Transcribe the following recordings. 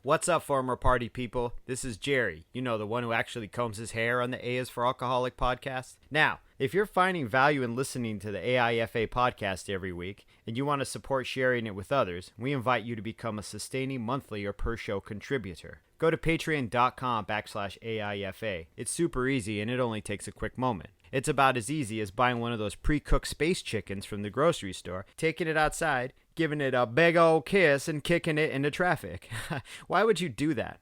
What's up, former party people? This is Jerry, you know, the one who actually combs his hair on the A is for Alcoholic podcast. Now, if you're finding value in listening to the AIFA podcast every week and you want to support sharing it with others, we invite you to become a sustaining monthly or per show contributor. Go to patreon.com/AIFA. It's super easy and it only takes a quick moment. It's about as easy as buying one of those pre-cooked space chickens from the grocery store, taking it outside, giving it a big old kiss, and kicking it into traffic. Why would you do that?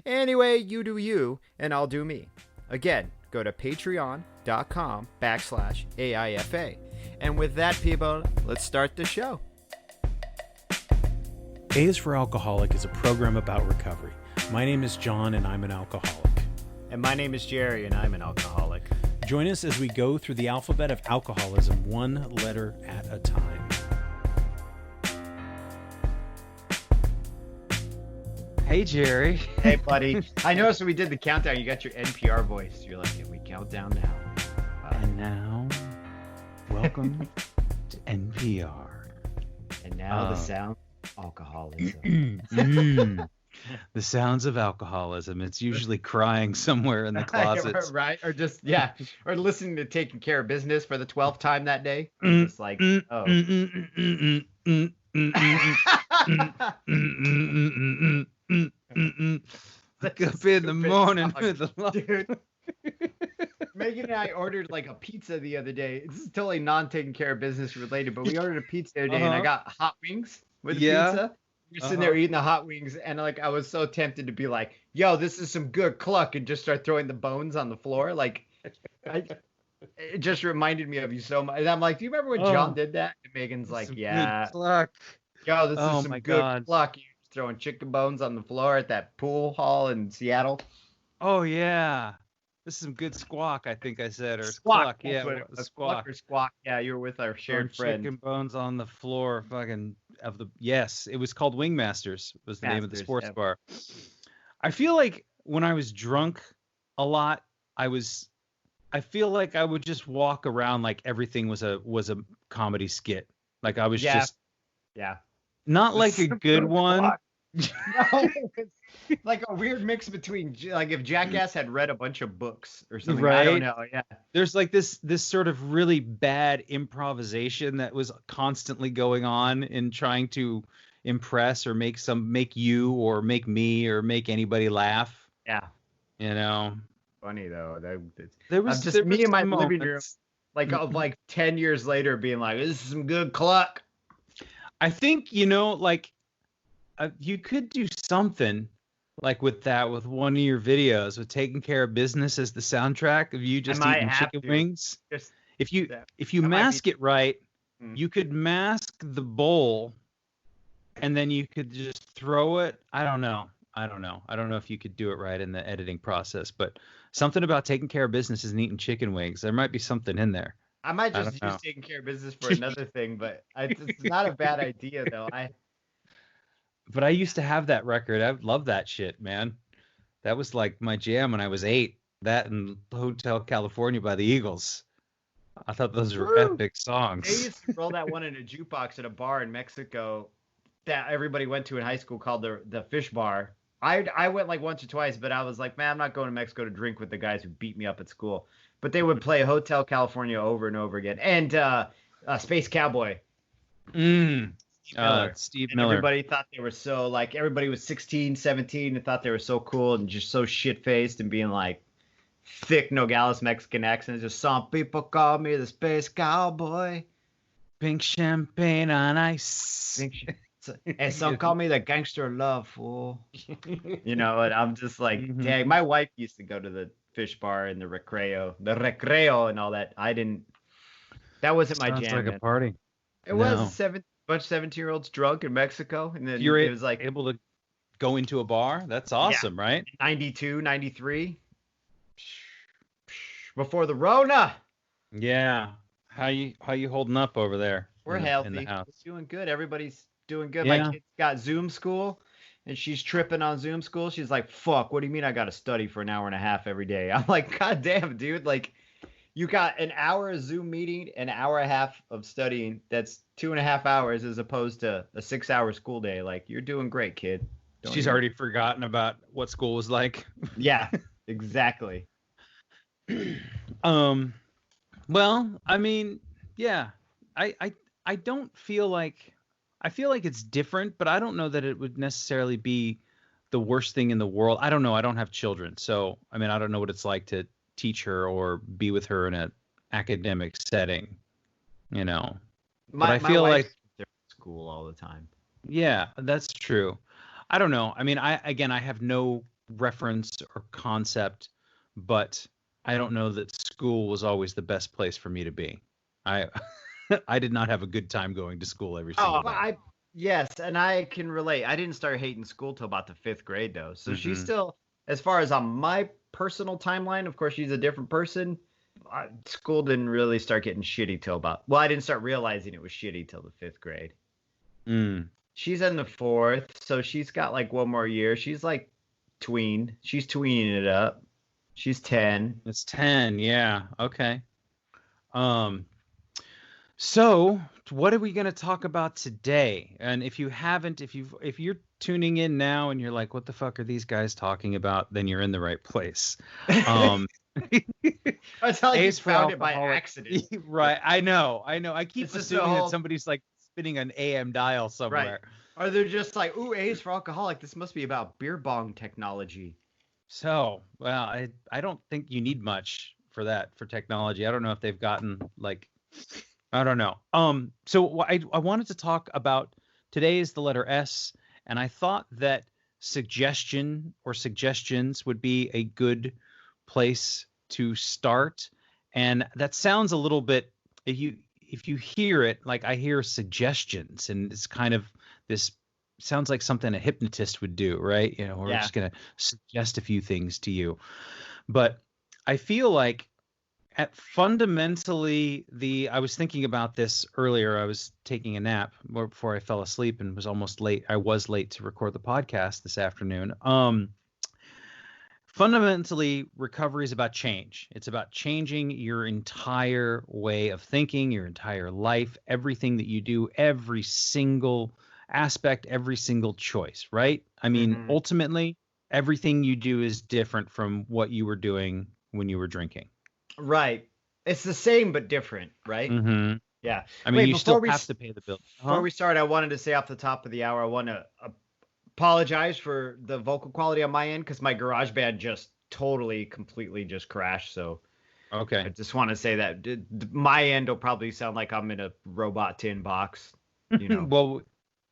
Anyway, you do you, and I'll do me. Again, go to patreon.com/AIFA. And with that, people, let's start the show. A is for Alcoholic is a program about recovery. My name is John, and I'm an alcoholic. And my name is Jerry, and I'm an alcoholic. Join us as we go through the alphabet of alcoholism one letter at a time. Hey, Jerry. Hey, buddy. I noticed when we did the countdown, you got your NPR voice. You're like, can we count down now? And now, welcome to NPR. And now the sound of alcoholism. The sounds of alcoholism. It's usually crying somewhere in the closet. Right? Or just, yeah. Or listening to Taking Care of Business for the 12th time that day. Just like, oh. Wake up in the morning with a lot. Dude. Megan and I ordered like a pizza the other day. This is totally non-taking care of business related, but we ordered a pizza the other day and I got hot wings with the pizza. We're sitting there eating the hot wings and like I was so tempted to be like, yo, this is some good cluck, and just start throwing the bones on the floor. Like it just reminded me of you so much. And I'm like, do you remember when John did that? And Megan's like, yeah. Good cluck. Yo, this is some my good God. cluck. You're throwing chicken bones on the floor at that pool hall in Seattle. Oh, yeah. This is some good squawk, I think I said. Or Squawk. Yeah, Squawk or squawk. Yeah, you were with our shared friend. Chicken bones on the floor, yes, it was called Wingmasters, was the name of the sports bar. I feel like when I was drunk a lot, I feel like I would just walk around like everything was a comedy skit. Like I was just not like a good one. No, it's like a weird mix between like if Jackass had read a bunch of books or something. Right? I don't know. Yeah. There's like this sort of really bad improvisation that was constantly going on in trying to impress or make you or make me or make anybody laugh. Yeah. You know. Funny though. There was just me in my living room, moments. like 10 years later, being like, "This is some good cluck." I think like you could do something like with one of your videos with Taking Care of Business as the soundtrack of you just eating chicken wings. If you mask it right, you could mask the bowl and then you could just throw it. I don't know if you could do it right in the editing process, but something about Taking Care of Business and eating chicken wings. There might be something in there. I might just use Taking Care of Business for another thing, but it's not a bad idea though. But I used to have that record. I love that shit, man. That was like my jam when I was 8. That and Hotel California by the Eagles. I thought those were epic songs. They used to roll that one in a jukebox at a bar in Mexico that everybody went to in high school called the Fish Bar. I went like once or twice, but I was like, man, I'm not going to Mexico to drink with the guys who beat me up at school. But they would play Hotel California over and over again. And Space Cowboy. Steve Miller. Everybody thought they were so like everybody was 16, 17 and thought they were so cool and just so shit-faced and being like thick Nogales Mexican accents. Just some people call me the Space Cowboy. Pink champagne on ice. And some call me the gangster of love, fool. You know, and I'm just like, dang. My wife used to go to the Fish Bar and the recreo and all that. That wasn't my jam. Sounds like man. a party. It was bunch of 17-year-olds drunk in Mexico, and then it was like able to go into a bar. That's awesome, right? 92, 93, before the Rona. Yeah. How you holding up over there? We're healthy. In the house. We're doing good. Everybody's doing good. Yeah. My kid's got Zoom school, and she's tripping on Zoom school. She's like, "Fuck! What do you mean I got to study for an hour and a half every day?" I'm like, "God damn, dude! Like, you got an hour of Zoom meeting, an hour and a half of studying. That's 2.5 hours as opposed to a 6-hour school day. Like, you're doing great, kid." She's already forgotten about what school was like. Yeah, exactly. Well, I mean, yeah, I don't feel like, I feel like it's different, but I don't know that it would necessarily be the worst thing in the world. I don't know. I don't have children, so I mean, I don't know what it's like to teach her or be with her in an academic setting, you know. But I feel like they're in school all the time. Yeah, that's true. I don't know. I mean, I have no reference or concept, but I don't know that school was always the best place for me to be. I I did not have a good time going to school every single day. Yes, and I can relate. I didn't start hating school till about the 5th grade though. So she's Mm-hmm. still, as far as on my personal timeline, of course she's a different person. School didn't really start getting shitty till about, well, I didn't start realizing it was shitty till the 5th grade. Mm. She's in the 4th, so she's got like one more year. She's like tween. She's tweening it up. She's 10. It's 10. Yeah. Okay. Um, so what are we going to talk about today? And if you haven't, if you're tuning in now and you're like, what the fuck are these guys talking about? Then you're in the right place. It's not like you found it by accident. Right. I know. I keep assuming that somebody's like spinning an AM dial somewhere. Right. Or they're just like, ooh, A's for alcoholic. This must be about beer bong technology. So, well, I don't think you need much for that, for technology. I don't know if they've gotten like, I don't know. So I wanted to talk about, today is the letter S, and I thought that suggestion or suggestions would be a good place to start. And that sounds a little bit, if you hear it, like I hear suggestions, and it's kind of this, sounds like something a hypnotist would do, right? You know, we're just going to suggest a few things to you. But I feel like fundamentally, I was thinking about this earlier. I was taking a nap before I fell asleep and was almost late. I was late to record the podcast this afternoon. Fundamentally, recovery is about change. It's about changing your entire way of thinking, your entire life, everything that you do, every single aspect, every single choice, right? I mean, ultimately, everything you do is different from what you were doing when you were drinking. Right. It's the same but different, right? Mm-hmm. Yeah. I mean, you still have to pay the bill. Before we start, I wanted to say off the top of the hour, I want to apologize for the vocal quality on my end because my garage band just completely just crashed. So okay, I just want to say that my end will probably sound like I'm in a robot tin box. You know. Well,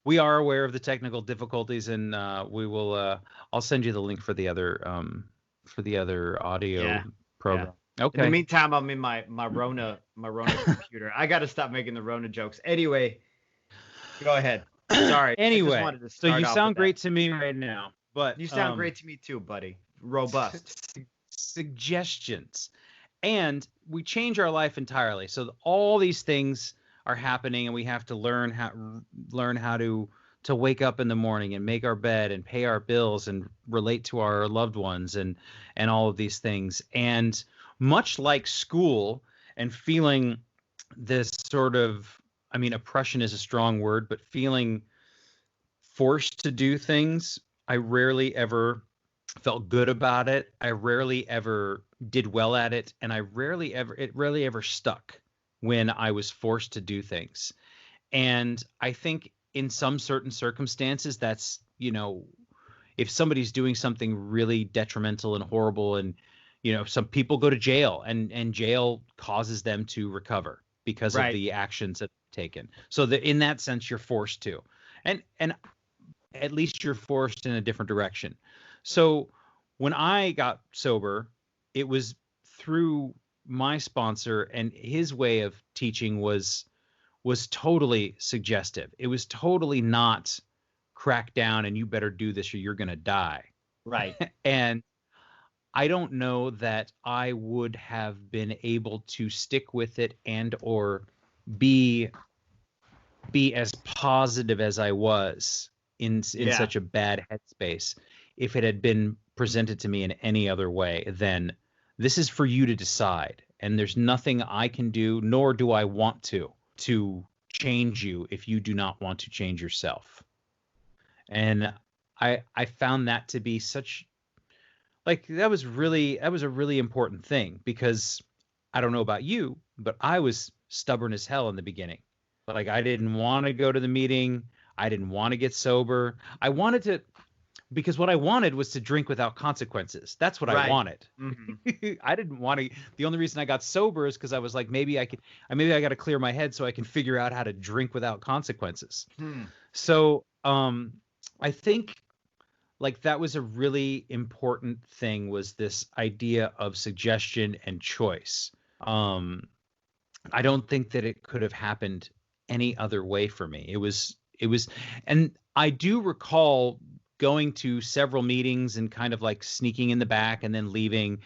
we are aware of the technical difficulties, and we will. I'll send you the link for the other audio program. Yeah. Okay. In the meantime, I'm in my Rona computer. I got to stop making the Rona jokes. Anyway, go ahead. Sorry. Anyway, so you sound great to me right now, but you sound great to me too, buddy. Robust. Suggestions, and we change our life entirely. So all these things are happening, and we have to learn how to wake up in the morning and make our bed and pay our bills and relate to our loved ones and all of these things. And much like school and feeling this sort of, I mean, oppression is a strong word, but feeling forced to do things, I rarely ever felt good about it. I rarely ever did well at it. And it rarely ever stuck when I was forced to do things. And I think in some certain circumstances, that's, you know, if somebody's doing something really detrimental and horrible, and, you know, some people go to jail, and jail causes them to recover because of the actions that they've taken. So in that sense, you're forced to, and at least you're forced in a different direction. So when I got sober, it was through my sponsor, and his way of teaching was totally suggestive. It was totally not crack down and you better do this or you're going to die. Right. And I don't know that I would have been able to stick with it and or be as positive as I was in such a bad headspace if it had been presented to me in any other way than, this is for you to decide, and there's nothing I can do, nor do I want to change you if you do not want to change yourself. And I found that to be such, like, that was a really important thing, because I don't know about you, but I was stubborn as hell in the beginning. Like, I didn't want to go to the meeting. I didn't want to get sober. I wanted to, because what I wanted was to drink without consequences. That's what I wanted. Mm-hmm. I didn't want to. The only reason I got sober is because I was like, maybe I got to clear my head so I can figure out how to drink without consequences. So, I think, like, that was a really important thing, was this idea of suggestion and choice. I don't think that it could have happened any other way for me. It was, and I do recall going to several meetings and kind of like sneaking in the back and then leaving,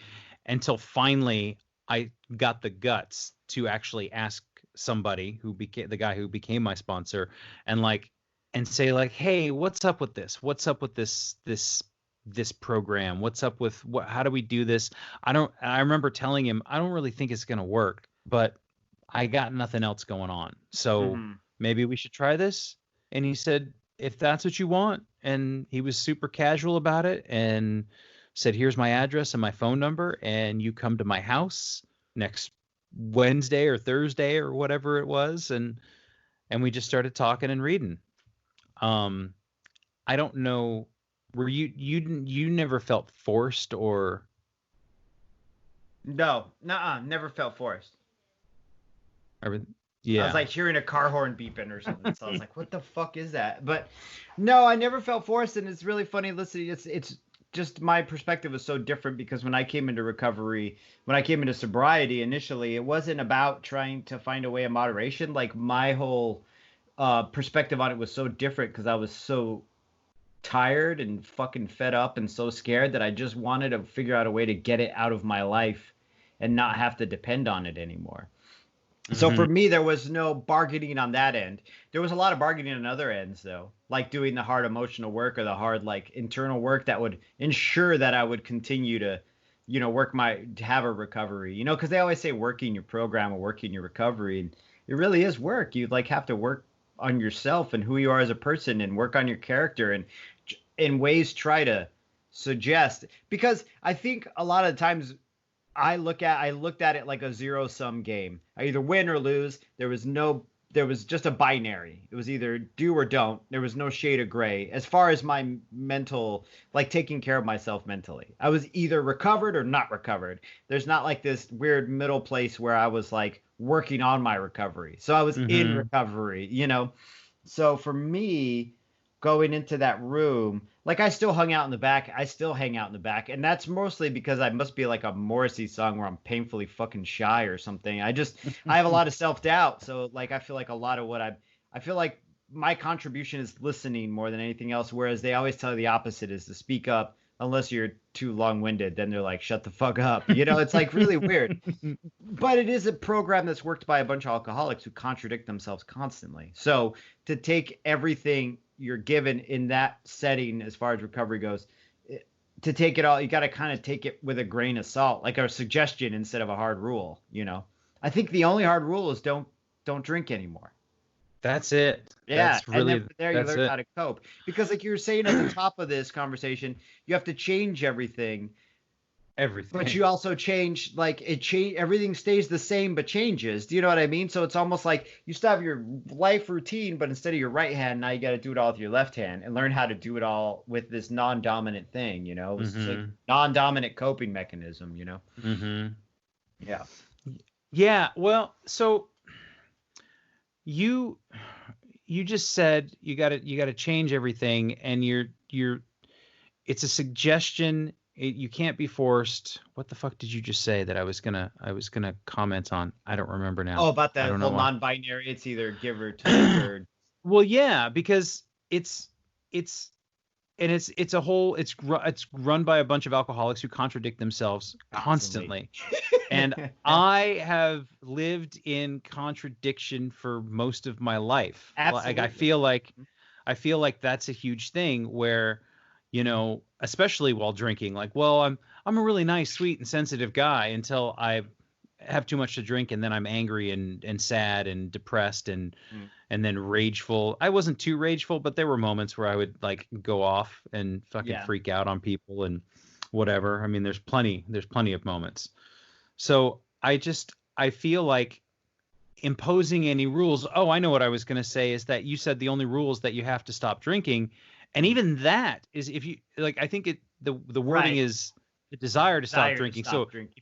until finally I got the guts to actually ask somebody who became the guy who became my sponsor, and say, like, hey, what's up with this? What's up with this program? What's up with how do we do this? I remember telling him, I don't really think it's going to work, but I got nothing else going on. So maybe we should try this. And he said, if that's what you want. And he was super casual about it and said, here's my address and my phone number, and you come to my house next Wednesday or Thursday or whatever it was. And we just started talking and reading. I don't know, were you never felt forced, or? No, never felt forced. Yeah. I was like hearing a car horn beeping or something. So I was like, what the fuck is that? But no, I never felt forced. And it's really funny listening. It's just, my perspective was so different, because when I came into recovery, when I came into sobriety initially, it wasn't about trying to find a way of moderation. Like, my whole perspective on it was so different, because I was so tired and fucking fed up and so scared that I just wanted to figure out a way to get it out of my life and not have to depend on it anymore. So for me, there was no bargaining on that end. There was a lot of bargaining on other ends, though, like doing the hard emotional work, or the hard, like, internal work that would ensure that I would continue to, have a recovery, because they always say working your program or working your recovery. And it really is work. You, like, have to work on yourself and who you are as a person, and work on your character, and in ways try to suggest, because I think a lot of the times I looked at it like a zero-sum game. I either win or lose. There was just a binary. It was either do or don't. There was no shade of gray. As far as my mental, like, taking care of myself mentally, I was either recovered or not recovered. There's not like this weird middle place where I was like working on my recovery. So I was in recovery, So for me, going into that room, like, I still hung out in the back. I still hang out in the back. And that's mostly because I must be like a Morrissey song where I'm painfully fucking shy or something. I have a lot of self-doubt. So, like, I feel like a lot of what I feel like my contribution is listening more than anything else. Whereas they always tell you the opposite is to speak up, unless you're too long-winded. Then they're like, shut the fuck up. It's like really weird. But it is a program that's worked by a bunch of alcoholics who contradict themselves constantly. So to take everything you're given in that setting, as far as recovery goes, to take it all, you got to kind of take it with a grain of salt, like a suggestion instead of a hard rule. I think the only hard rule is don't drink anymore. That's it. Yeah, that's really, and then there you learn how to cope, because, like you were saying at the top of this conversation, you have to change everything. But you also change, like, everything stays the same but changes. Do you know what I mean? So it's almost like you still have your life routine, but instead of your right hand, now you got to do it all with your left hand, and learn how to do it all with this non-dominant thing, It's like non-dominant coping mechanism, Yeah. Yeah, well, so you just said you got to change everything, and it's a suggestion. You can't be forced. What the fuck did you just say that I was gonna comment on? I don't remember now. Oh, about the whole non-binary. It's either give or take. Or... Well, yeah, because it's run by a bunch of alcoholics who contradict themselves constantly. And I have lived in contradiction for most of my life. Absolutely. Like, I feel like that's a huge thing where, especially while drinking, like, well, I'm a really nice, sweet, and sensitive guy until I have too much to drink, and then I'm angry and sad and depressed and then rageful. I wasn't too rageful, but there were moments where I would like go off and fucking freak out on people and whatever. I mean, there's plenty of moments. So I feel like imposing any rules. Oh, I know what I was going to say is that you said the only rule is that you have to stop drinking. And even that is, if you like, I think the wording is the desire to stop drinking.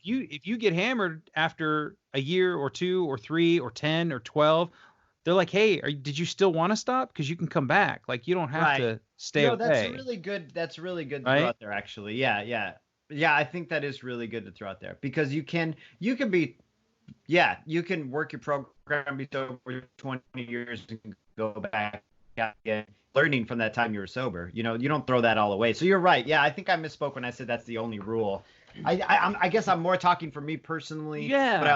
If you get hammered after a year or 2 or 3 or 10 or 12, they're like, hey, did you still want to stop? Because you can come back. Like, you don't have to stay away. That's really good. That's really good to throw out there, actually. Yeah. I think that is really good to throw out there, because you can be, you can work your program, be sober for 20 years and go back again, learning from that time you were sober. You know, you don't throw that all away. So you're right. Yeah, I think I misspoke when I said that's the only rule. I guess I'm more talking for me personally. Yeah. But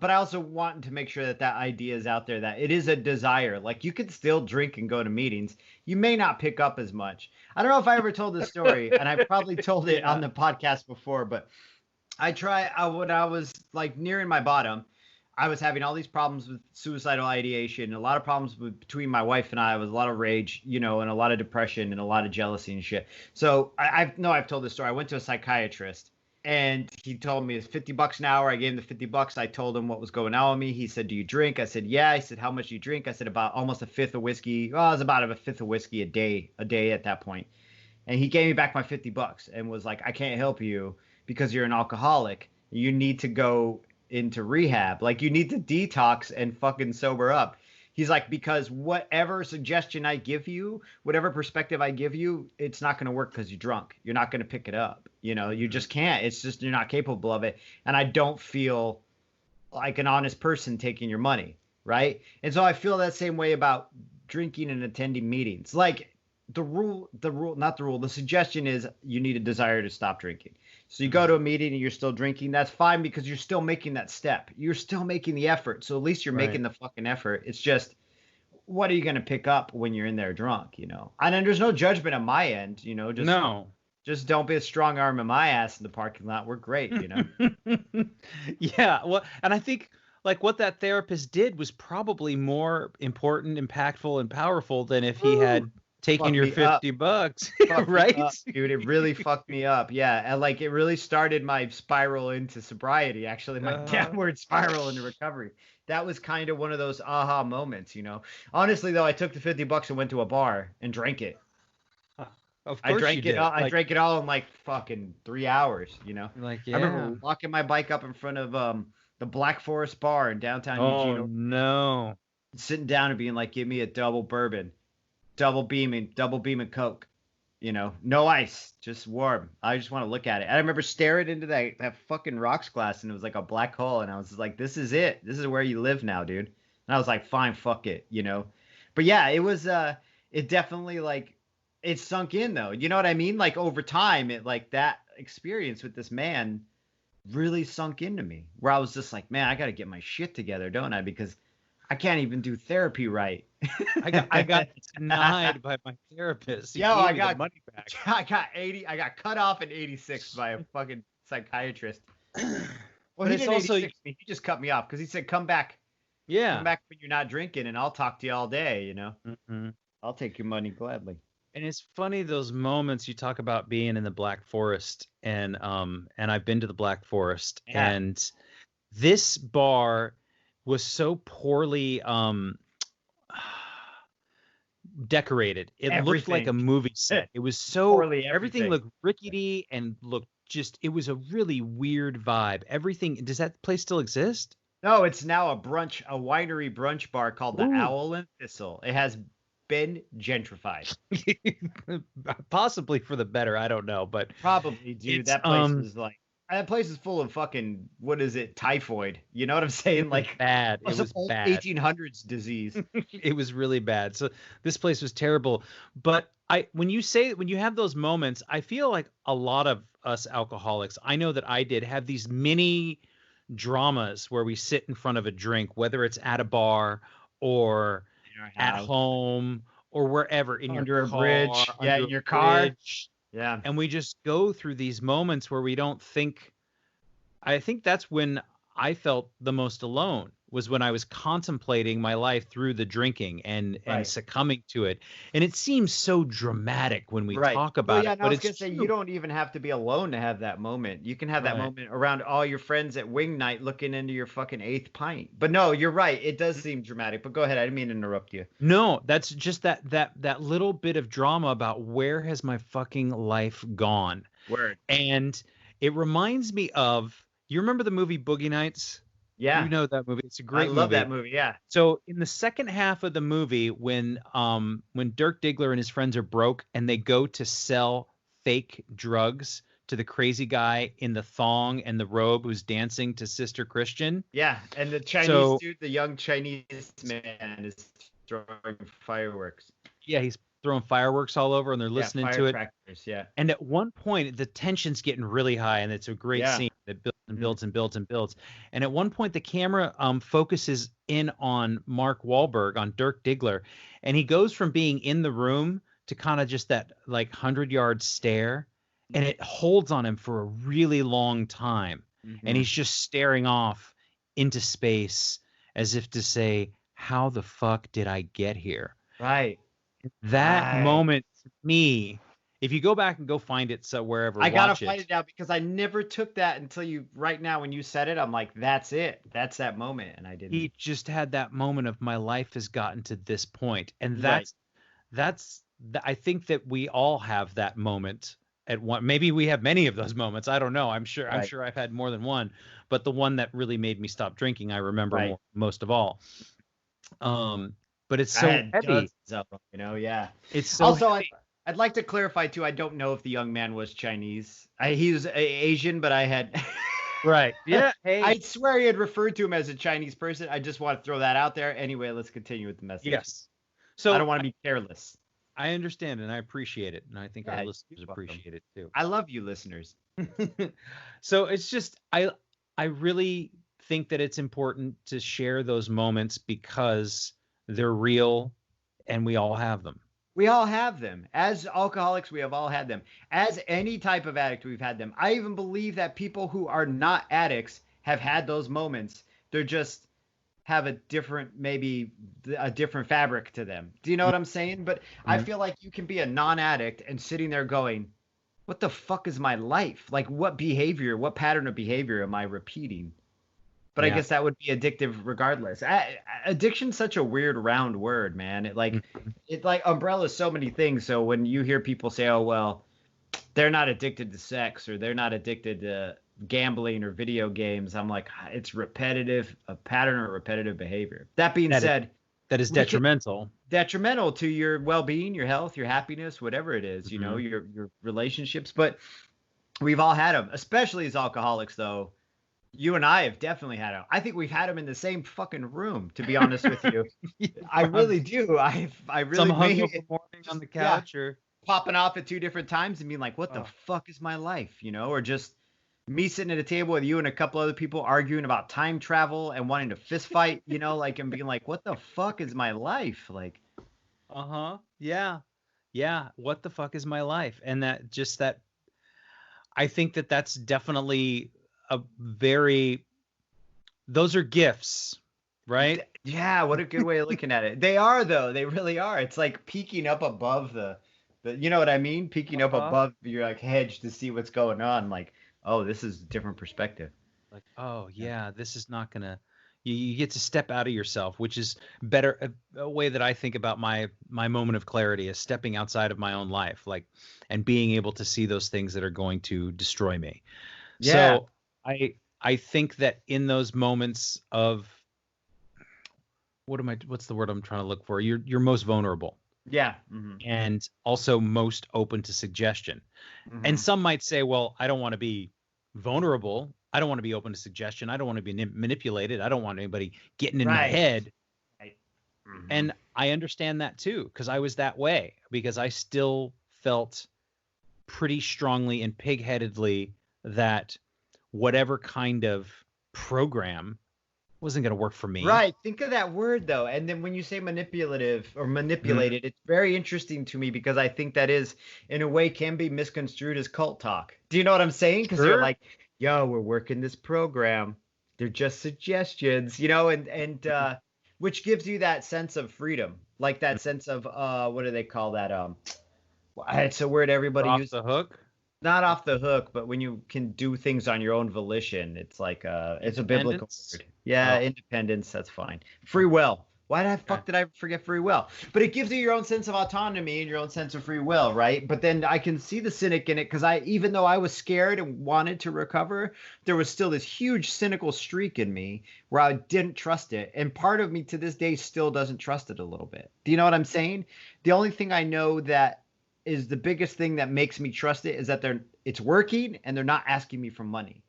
I also want to make sure that idea is out there, that it is a desire. Like, you could still drink and go to meetings. You may not pick up as much. I don't know if I ever told this story, and I probably told it on the podcast before, but when I was like nearing my bottom, I was having all these problems with suicidal ideation, a lot of problems between my wife and I. Was a lot of rage, and a lot of depression and a lot of jealousy and shit. So I've told this story. I went to a psychiatrist, and he told me it's $50 an hour. I gave him the $50. I told him what was going on with me. He said, "Do you drink?" I said, "Yeah." He said, "How much do you drink?" I said, "About almost a fifth of whiskey." Well, it was about a fifth of whiskey a day at that point. And he gave me back my $50 and was like, "I can't help you because you're an alcoholic. You need to go into rehab. Like, you need to detox and fucking sober up." He's like, "Because whatever suggestion I give you, whatever perspective I give you, it's not going to work because you're drunk. You're not going to pick it up. You just can't. It's just, you're not capable of it. And I don't feel like an honest person taking your money." Right. And so I feel that same way about drinking and attending meetings. Like, the suggestion is you need a desire to stop drinking. So you go to a meeting and you're still drinking, that's fine, because you're still making that step. You're still making the effort. So at least you're making the fucking effort. It's just, what are you going to pick up when you're in there drunk, And then there's no judgment on my end, just don't be a strong arm in my ass in the parking lot. We're great, Yeah. Well, and I think like what that therapist did was probably more important, impactful, and powerful than if he had taking your $50, right? Dude, it really fucked me up. Yeah, and like, it really started my spiral into sobriety. Actually, my downward spiral into recovery. That was kind of one of those aha moments, Honestly, though, I took the $50 and went to a bar and drank it. Of course, I drank it all in like fucking 3 hours. Like, I remember walking my bike up in front of the Black Forest Bar in downtown Eugene. Oh no! Sitting down and being like, "Give me a double bourbon. Double beaming Coke, no ice, just warm. I just want to look at it." I remember staring into that fucking rocks glass, and it was like a black hole. And I was just like, "This is it. This is where you live now, dude." And I was like, "Fine, fuck it," But yeah, it was, it definitely, like, it sunk in though. You know what I mean? Like, over time, it, like, that experience with this man really sunk into me, where I was just like, man, I got to get my shit together, don't I? Because I can't even do therapy right. I got denied by my therapist. I got money back. I got cut off in 86 by a fucking psychiatrist. Well, he didn't 86 me. He just cut me off because he said, "Come back. Yeah. Come back when you're not drinking, and I'll talk to you all day, Mm-hmm. I'll take your money gladly." And it's funny, those moments you talk about being in the Black Forest, and I've been to the Black Forest, and this bar was so poorly decorated. It looked like a movie set. It was so poorly, everything looked rickety and looked it was a really weird vibe. Everything. Does that place still exist? No, it's now a winery brunch bar called the Owl and Thistle. It has been gentrified. Possibly for the better. I don't know, but probably, dude. That place is like, that place is full of fucking, what is it, typhoid? You know what I'm saying? Like, bad. It was bad. 1800s disease. It was really bad. So this place was terrible. But when you have those moments, I feel like a lot of us alcoholics, I know that I did, have these mini dramas where we sit in front of a drink, whether it's at a bar or at home or wherever, in under your a car, bridge. Yeah, in your car. Yeah. And we just go through these moments where we don't think. I think that's when I felt the most alone was when I was contemplating my life through the drinking and succumbing to it. And it seems so dramatic when we talk Well, about yeah, it, and I but was it's gonna say you true. don't even have to be alone to have that moment. You can have that Right. moment around all your friends at wing night looking into your fucking eighth pint. But no, you're right. It does seem dramatic. But go ahead. I didn't mean to interrupt you. No, that's just that little bit of drama about where has my fucking life gone. Word. And it reminds me of, you remember the movie Boogie Nights? You Yeah, know that movie. It's a I great love that movie. movie. Yeah. So in the second half of the movie, when Dirk Diggler and his friends are broke and they go to sell fake drugs to the crazy guy in the thong and the robe who's dancing to Sister Christian. Yeah, and the Chinese So dude, the young Chinese man, is throwing fireworks. yeah, he's throwing fireworks all over and they're Yeah, listening to it. firecrackers. Yeah. And at one point, the tension's getting really high, and it's a great Yeah. scene that builds and builds and builds and builds. And at one point, the camera focuses in on Mark Wahlberg, on Dirk Diggler, and he goes from being in the room to kind of just that like 100-yard stare, and it holds on him for a really long time. And he's just staring off into space as if to say, "How the fuck did I get here?" Right. That moment to me, if you go back and go find it so wherever, I gotta watch find it now because I never took that until you right now when you said it. I'm like, that's it. That's that moment, and I didn't. He just had that moment of my life has gotten to this point, and Right. I think that we all have that moment at one. Maybe we have many of those moments. I don't know. I'm sure I've had more than one, but the one that really made me stop drinking, I remember most of all. But it's so heavy. Of them, yeah. It's so also heavy. I'd like to clarify too. I don't know if the young man was Chinese. He was Asian, but I had right. Yeah. Hey. I swear he had referred to him as a Chinese person. I just want to throw that out there. Anyway, let's continue with the message. Yes. So I don't want to be careless. I understand and I appreciate it, and I think our listeners appreciate it too. I love you, listeners. So it's just I really think that it's important to share those moments because they're real and we all have them. We all have them. As alcoholics, we have all had them. As any type of addict, we've had them. I even believe that people who are not addicts have had those moments. They're just have a different, maybe a different fabric to them. Do you know what I'm saying? But I feel like you can be a non-addict and sitting there going, what the fuck is my life? Like what pattern of behavior am I repeating? But I guess that would be addictive regardless. Addiction's such a weird round word, man. It like umbrellas so many things. So when you hear people say, "Oh well, they're not addicted to sex or they're not addicted to gambling or video games," I'm like, it's repetitive, a pattern of repetitive behavior. That being said, that is detrimental. Detrimental to your well-being, your health, your happiness, whatever it is, your relationships. But we've all had them, especially as alcoholics, though. You and I have definitely had them. I think we've had them in the same fucking room, to be honest with you. I really do. I really some hungover morning on the couch or popping off at two different times and being like, what the fuck is my life? Or just me sitting at a table with you and a couple other people arguing about time travel and wanting to fist fight, and being like, what the fuck is my life? Like, yeah. Yeah. What the fuck is my life? And I think that that's definitely those are gifts, right? Yeah, what a good way of looking at it. They are, though. They really are. It's like peeking up above the you know what I mean? Peeking up above your like hedge to see what's going on. Like, oh, this is a different perspective. Like, oh yeah, this is not gonna. You get to step out of yourself, which is better. A way that I think about my moment of clarity is stepping outside of my own life, like, and being able to see those things that are going to destroy me. Yeah. So I think that in those moments of what's the word I'm trying to look for? You're most vulnerable. Yeah. And also most open to suggestion. And some might say, well, I don't want to be vulnerable. I don't want to be open to suggestion. I don't want to be manipulated. I don't want anybody getting in my head. Right. And I understand that too, because I was that way, because I still felt pretty strongly and pigheadedly that whatever kind of program wasn't going to work for me. Right. Think of that word, though. And then when you say manipulative or manipulated, it's very interesting to me because I think that is, in a way, can be misconstrued as cult talk. Do you know what I'm saying? Because they're like, yo, we're working this program. They're just suggestions, and which gives you that sense of freedom, like that sense of what do they call that? It's a word everybody Off uses. the hook? Not off the hook, but when you can do things on your own volition, it's like it's a biblical Independence? word. Yeah, Oh, independence, that's fine. Free will. Why the okay. fuck did I forget free will? But it gives you your own sense of autonomy and your own sense of free will, right? But then I can see the cynic in it because even though I was scared and wanted to recover, there was still this huge cynical streak in me where I didn't trust it. And part of me to this day still doesn't trust it a little bit. Do you know what I'm saying? The only thing I know that is the biggest thing that makes me trust it is that it's working and they're not asking me for money.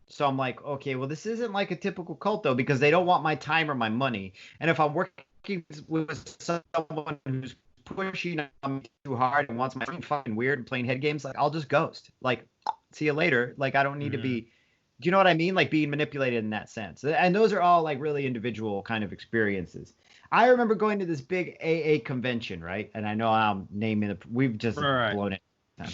So I'm like, okay, well, this isn't like a typical cult though, because they don't want my time or my money. And if I'm working with someone who's pushing on me too hard and wants my time fucking weird and playing head games, like I'll just ghost. Like, see you later. Like I don't need to be. Do you know what I mean? Like being manipulated in that sense. And those are all like really individual kind of experiences. I remember going to this big AA convention, right? And I know I'm naming it. We've just blown it.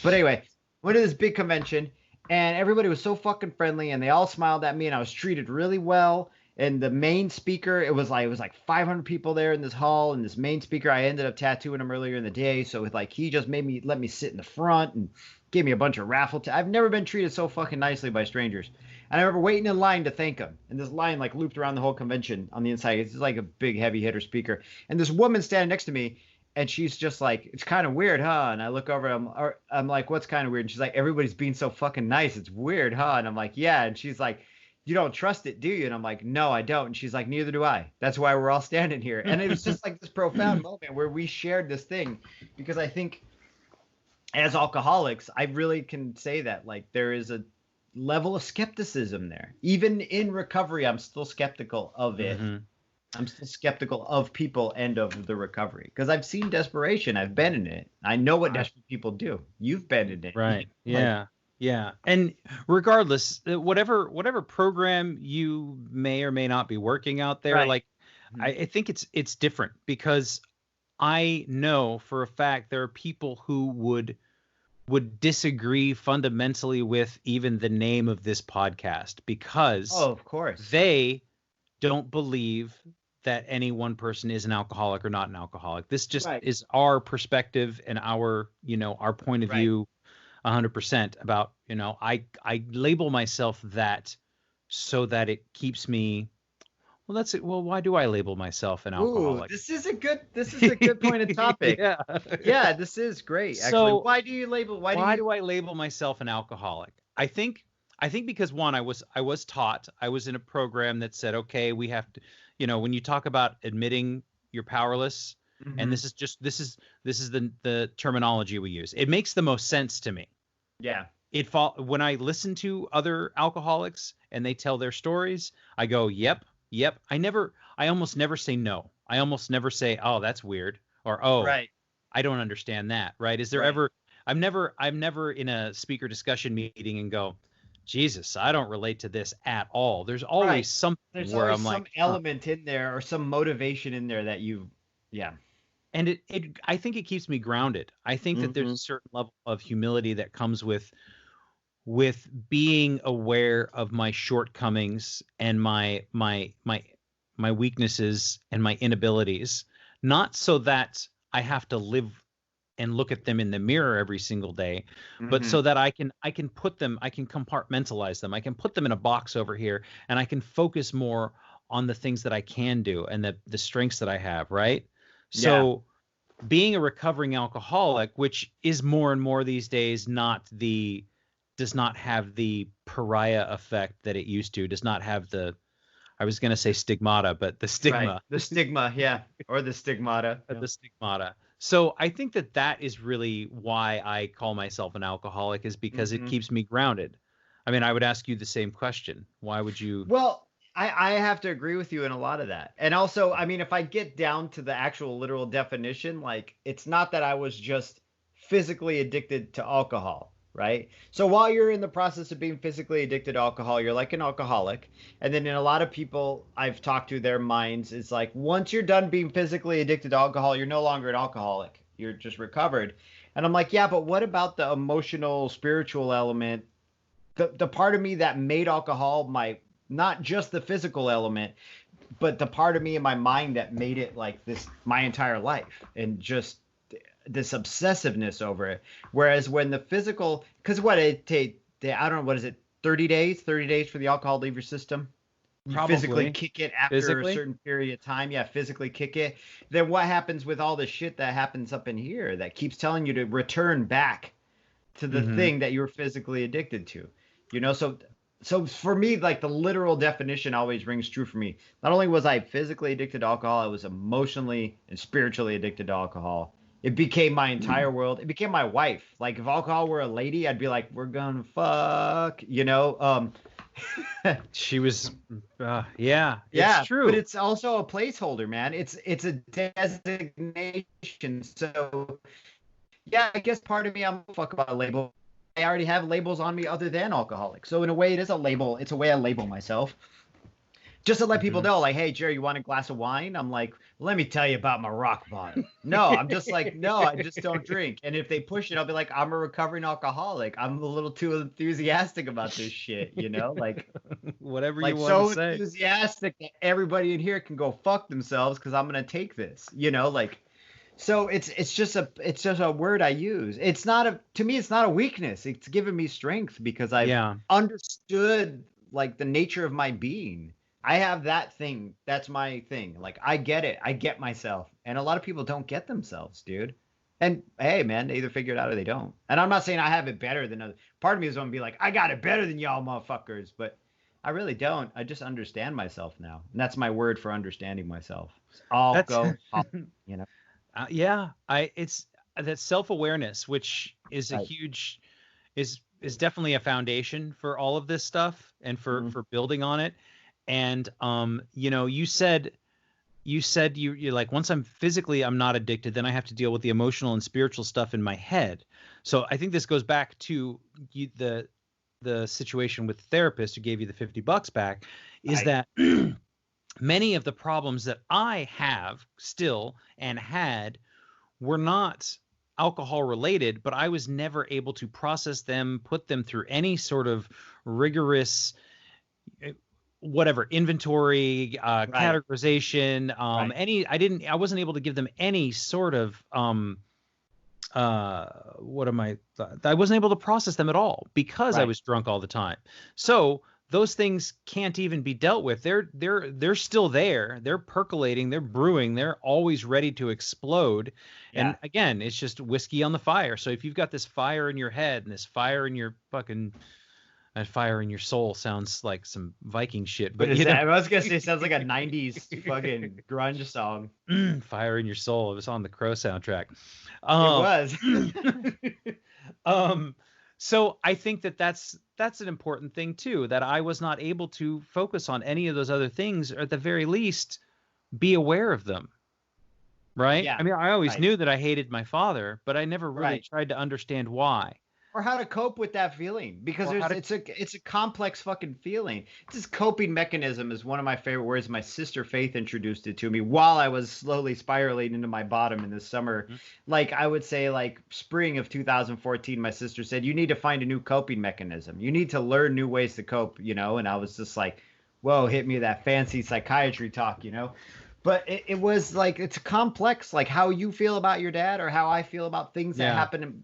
But anyway, went to this big convention and everybody was so fucking friendly and they all smiled at me and I was treated really well. And the main speaker, it was like 500 people there in this hall. And this main speaker, I ended up tattooing him earlier in the day. So with like, he just let me sit in the front and gave me a bunch of raffle. I've never been treated so fucking nicely by strangers. And I remember waiting in line to thank him. And this line like looped around the whole convention on the inside. It's like a big heavy hitter speaker. And this woman standing next to me, and she's just like, it's kind of weird, huh? And I look over, I'm like, what's kind of weird? And she's like, everybody's being so fucking nice. It's weird, huh? And I'm like, yeah. And she's like, you don't trust it, do you? And I'm like, no, I don't. And she's like, neither do I. That's why we're all standing here. And it was just like this profound moment where we shared this thing, because I think as alcoholics, I really can say that like there is a level of skepticism there. Even in recovery, I'm still skeptical of it. Mm-hmm. I'm still skeptical of people and of the recovery because I've seen desperation. I've been in it. I know what desperate people do. You've been in it. Right. Yeah. Yeah. And regardless, whatever program you may or may not be working out there, like I think it's different because I know for a fact there are people who would disagree fundamentally with even the name of this podcast because of course they don't believe that any one person is an alcoholic or not an alcoholic. This just is our perspective and our point of view 100% about, I label myself that so that it keeps me. Well, that's it. Well, why do I label myself an alcoholic? This is a good point of topic. Yeah, this is great. Actually, so why do I label myself an alcoholic? I think because one, I was taught, I was in a program that said, okay, we have to, when you talk about admitting you're powerless, and this is the terminology we use. It makes the most sense to me. Yeah. When I listen to other alcoholics and they tell their stories, I go, yep. I almost never say no. I almost never say, oh, that's weird, or oh, I don't understand that. Right? Is there ever? I'm never in a speaker discussion meeting and go, Jesus, I don't relate to this at all. There's always something where I'm like, some element in there or some motivation in there that and I think it keeps me grounded. I think that there's a certain level of humility that comes with being aware of my shortcomings and my weaknesses and my inabilities, not so that I have to live and look at them in the mirror every single day, but so that I can put them, I can compartmentalize them. I can put them in a box over here and I can focus more on the things that I can do and the strengths that I have. Right. So being a recovering alcoholic, which is more and more these days, does not have the pariah effect that it used to, does not have I was going to say stigmata, but the stigma. Right. The stigma, yeah. Or the stigmata. The stigmata. So I think that is really why I call myself an alcoholic, is because it keeps me grounded. I mean, I would ask you the same question. Why would you? Well, I have to agree with you in a lot of that. And also, I mean, if I get down to the actual literal definition, like it's not that I was just physically addicted to alcohol, right? So while you're in the process of being physically addicted to alcohol, you're like an alcoholic. And then in a lot of people I've talked to, their minds is like, once you're done being physically addicted to alcohol, you're no longer an alcoholic. You're just recovered. And I'm like, yeah, but what about the emotional, spiritual element? The part of me that made alcohol my not just the physical element, but the part of me in my mind that made it like this my entire life, and just this obsessiveness over it. Whereas when the physical, because what it take, I don't know, what is it, 30 days? 30 days for the alcohol to leave your system? You Probably. physically kick it after a certain period of time. Yeah, physically kick it. Then what happens with all the shit that happens up in here that keeps telling you to return back to the thing that you're physically addicted to? You know, so for me, like, the literal definition always rings true for me. Not only was I physically addicted to alcohol, I was emotionally and spiritually addicted to alcohol. It became my entire world. It became my wife. Like, if alcohol were a lady, I'd be like, we're gonna fuck, you know? She was, yeah, Yeah, it's true. but it's also a placeholder, man. It's a designation. So, yeah, I guess part of me, I'm fuck about a label. I already have labels on me other than alcoholic. So in a way, it is a label. It's a way I label myself. Just to let people know, like, hey, Jerry, you want a glass of wine? I'm like, let me tell you about my rock bottom. No, I'm just like, no, I just don't drink. And if they push it, I'll be like, I'm a recovering alcoholic. I'm a little too enthusiastic about this shit, you know? Like, whatever like you want to so say. enthusiastic that everybody in here can go fuck themselves because I'm gonna take this, you know? Like, so it's just a word I use. It's not to me, it's not a weakness. It's given me strength because I've understood like the nature of my being. I have that thing. That's my thing. Like, I get it. I get myself. And a lot of people don't get themselves, dude. And hey, man, they either figure it out or they don't. And I'm not saying I have it better than others. Part of me is going to be like, I got it better than y'all motherfuckers. But I really don't. I just understand myself now. And that's my word for understanding myself. You know? It's that self-awareness, which is a huge, is definitely a foundation for all of this stuff and for building on it. And you know, you said you're like, once I'm not addicted, then I have to deal with the emotional and spiritual stuff in my head. So I think this goes back to the situation with the therapist who gave you the $50 back, is that many of the problems that I have still and had were not alcohol related, but I was never able to process them, put them through any sort of rigorous whatever inventory, categorization, I wasn't able to give them any sort of I wasn't able to process them at all because I was drunk all the time. So those things can't even be dealt with. They're still there. They're percolating, they're brewing, they're always ready to explode. Yeah. And again, it's just whiskey on the fire. So if you've got this fire in your head and this fire in your fucking fire in your soul sounds like some Viking shit. But I was gonna say, it sounds like a '90s fucking grunge song. Fire in your soul. It was on the Crow soundtrack. It was. So I think that's an important thing too, that I was not able to focus on any of those other things, or at the very least be aware of them. Right? Yeah. I mean, I always knew that I hated my father, but I never really tried to understand why. Or how to cope with that feeling, because it's a complex fucking feeling. This coping mechanism is one of my favorite words. My sister Faith introduced it to me while I was slowly spiraling into my bottom in the summer. Like, I would say, like, spring of 2014, my sister said, you need to find a new coping mechanism. You need to learn new ways to cope, you know? And I was just like, whoa, hit me with that fancy psychiatry talk, you know? But it was like, it's complex, like how you feel about your dad or how I feel about things that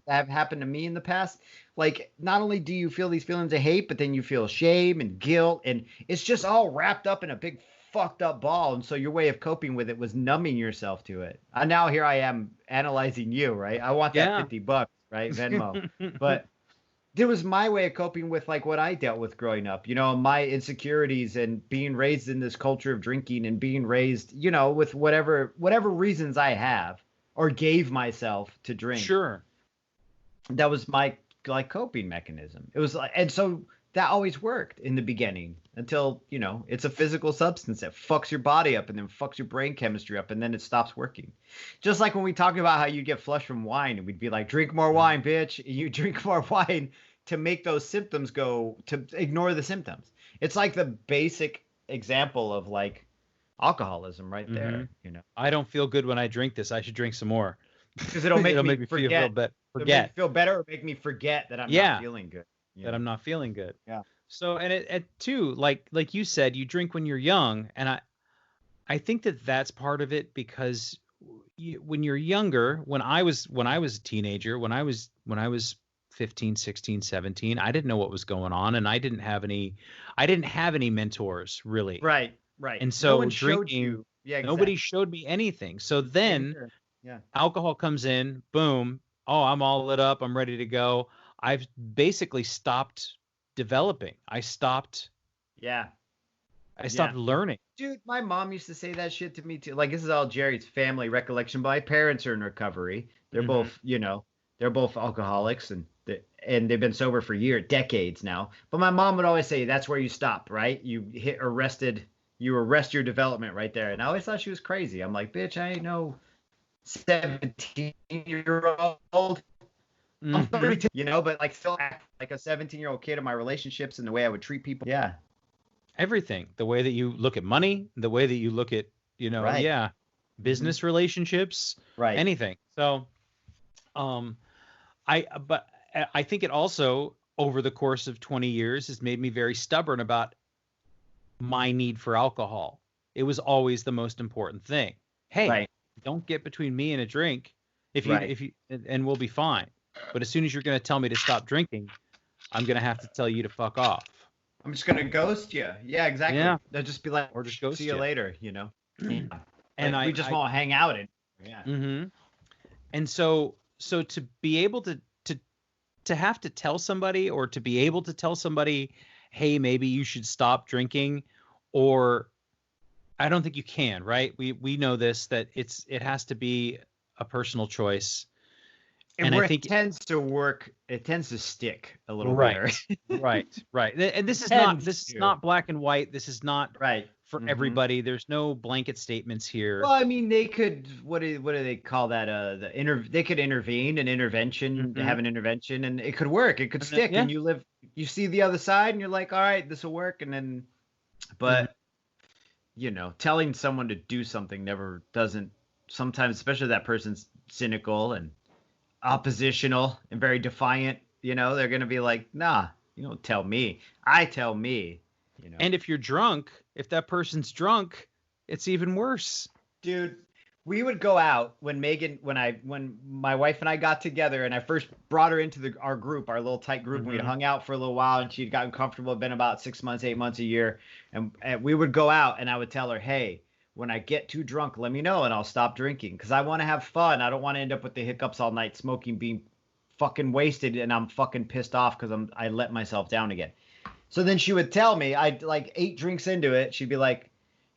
have happened to me in the past. Like, not only do you feel these feelings of hate, but then you feel shame and guilt, and it's just all wrapped up in a big fucked up ball. And so your way of coping with it was numbing yourself to it. And now here I am analyzing you, right? I want that $50, right? Venmo. But it was my way of coping with like what I dealt with growing up, you know, my insecurities and being raised in this culture of drinking and being raised, you know, with whatever reasons I have or gave myself to drink. Sure. That was my like coping mechanism. It was like, and so that always worked in the beginning until, you know, it's a physical substance that fucks your body up and then fucks your brain chemistry up and then it stops working. Just like when we talk about how you get flushed from wine and we'd be like, drink more wine, bitch. You drink more wine to make those symptoms go, to ignore the symptoms. It's like the basic example of like alcoholism right there. You know, I don't feel good when I drink this. I should drink some more. Because it'll make me forget. Feel better or make me feel better or make me forget that I'm not feeling good. That I'm not feeling good. Yeah. So, and it too, like you said, you drink when you're young, and I think that that's part of it because when you're younger, when I was a teenager, when I was 15, 16, 17, I didn't know what was going on, and I didn't have any mentors really. Right, right. And No so one showed drinking, you. Yeah, nobody exactly. showed me anything. So Same then here. Yeah. alcohol comes in, boom, oh, I'm all lit up, I'm ready to go. I've basically stopped developing. Yeah. I Yeah. stopped learning. Dude, my mom used to say that shit to me too. Like, this is all Jerry's family recollection, but my parents are in recovery. They're Hmm. both, they're both alcoholics, and they've been sober for decades now. But my mom would always say that's where you stop, right? You arrest your development right there. And I always thought she was crazy. I'm like, bitch, I ain't no 17-year-old. I'm Hmm. 32, but like still act like a 17-year-old kid in my relationships and the way I would treat people. Yeah. Everything, the way that you look at money, the way that you look at, Right. Hmm. business relationships, Right. anything. So, um, but I think it also over the course of 20 years has made me very stubborn about my need for alcohol. It was always the most important thing. Hey, Right. don't get between me and a drink Right. if you and we'll be fine. But as soon as you're going to tell me to stop drinking, I'm going to have to tell you to fuck off. I'm just gonna ghost you. Yeah, exactly. Yeah, They'll just be like, or just see ghost you you. later. Yeah. And Like we just won't hang out in. Yeah. mhm. And so to be able to have to tell somebody or to be able to tell somebody, hey, maybe you should stop drinking, or I don't think you can, right? We know this, that it has to be a personal choice. And And I where it think tends to work, it tends to stick a little right, better. right. And Tends this is to. not black and white. This is not Right. for Hmm. everybody. There's no blanket statements Well, here. I mean, they could. What do they call that? They could intervene, Hmm. have an intervention, and it could work. It could stick, Yeah. and you see the other side, and you're like, all right, this will work, and then, Hmm. but telling someone to do something never doesn't. Sometimes, especially that person's cynical and oppositional and very defiant, they're gonna be like, nah, you don't tell me. I tell me, you know. And if you're drunk, if that person's drunk, it's even worse. Dude, we would go out when my wife and I got together and I first brought her into our group, our little tight group, and we'd Hmm. hung out for a little while and she'd gotten comfortable, been about 6 months, 8 months, a year. And we would go out and I would tell her, hey, when I get too drunk, let me know and I'll stop drinking because I want to have fun. I don't want to end up with the hiccups all night smoking, being fucking wasted, and I'm fucking pissed off because I let myself down again. So then she would tell me, I'd like 8 drinks into it, she'd be like,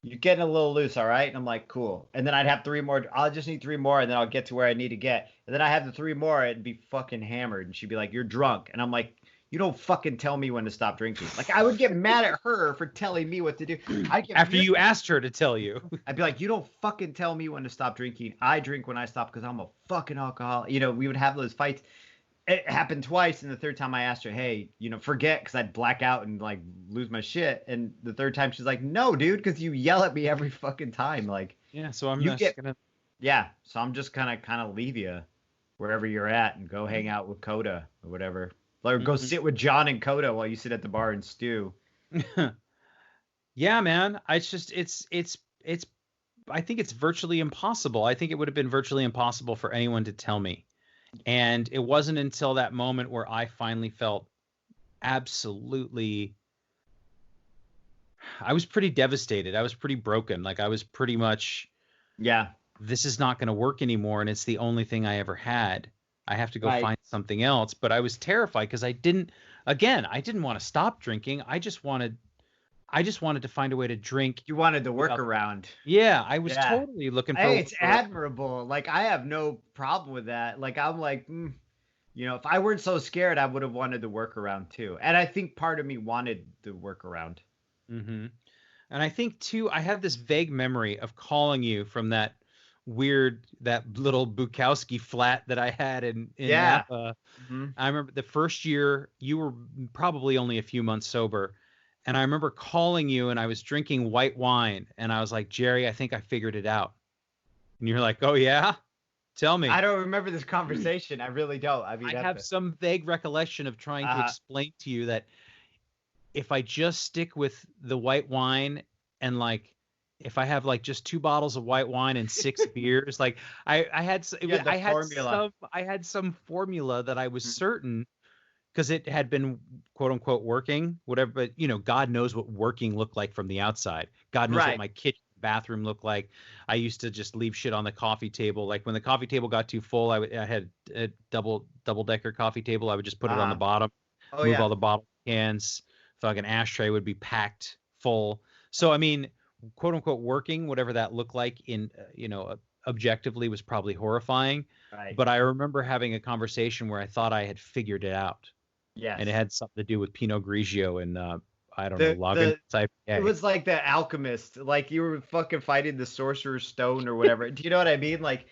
you're getting a little loose, all right? And I'm like, cool. And then I'd have 3 more. I'll just need 3 more, and then I'll get to where I need to get. And then I have the 3 more, and be fucking hammered. And she'd be like, you're drunk. And I'm like, you don't fucking tell me when to stop drinking. Like I would get mad at her for telling me what to do. After you asked her to tell you. I'd be like, you don't fucking tell me when to stop drinking. I drink when I stop because I'm a fucking alcoholic. We would have those fights. It happened twice, and the third time I asked her, hey, forget, because I'd black out and like lose my shit. And the third time she's like, no, dude, because you yell at me every fucking time. Like, Yeah, so I'm you just get, gonna. yeah. So I'm just gonna kind of leave you wherever you're at and go hang out with Coda or whatever. Or go sit with John and Coda while you sit at the bar and stew. Yeah, man. It's I think it's virtually impossible. I think it would have been virtually impossible for anyone to tell me. And it wasn't until that moment where I finally felt absolutely, I was pretty devastated. I was pretty broken. Like I was pretty much, Yeah. this is not going to work anymore. And it's the only thing I ever had. I have to go Right. find something else. But I was terrified because I didn't want to stop drinking. I just wanted to find a way to drink. You wanted the without- workaround. Yeah, I was Yeah. totally looking Hey, it's for admirable. Like I have no problem with that. Like I'm like, if I weren't so scared, I would have wanted the workaround too. And I think part of me wanted the workaround. Hmm. And I think too, I have this vague memory of calling you from that little Bukowski flat that I had in Yeah. Napa. Hmm. I remember the first year you were probably only a few months sober. And I remember calling you and I was drinking white wine and I was like, Jerry, I think I figured it out. And you're like, oh yeah, tell me. I don't remember this conversation. I really don't. I mean, I have some vague recollection of trying to explain to you that if I just stick with the white wine and like if I have like just 2 bottles of white wine and 6 beers, like I had The formula. I had some formula that I was Mhm. certain because it had been quote unquote working, whatever. But God knows what working looked like from the outside. God knows what Right. my kitchen bathroom looked like. I used to just leave shit on the coffee table. Like when the coffee table got too full, I had a double decker coffee table. I would just put it on the bottom, Oh move yeah. all the bottle cans. Fucking ashtray would be packed full. So I mean, quote unquote working, whatever that looked like in objectively was probably horrifying. Right. But I remember having a conversation where I thought I had figured it out, and it Yes. had something to do with Pinot Grigio and I don't know, The Lagunitas It IPA. was like the alchemist, like you were fucking fighting the sorcerer's stone or whatever. Do you know what I mean? Like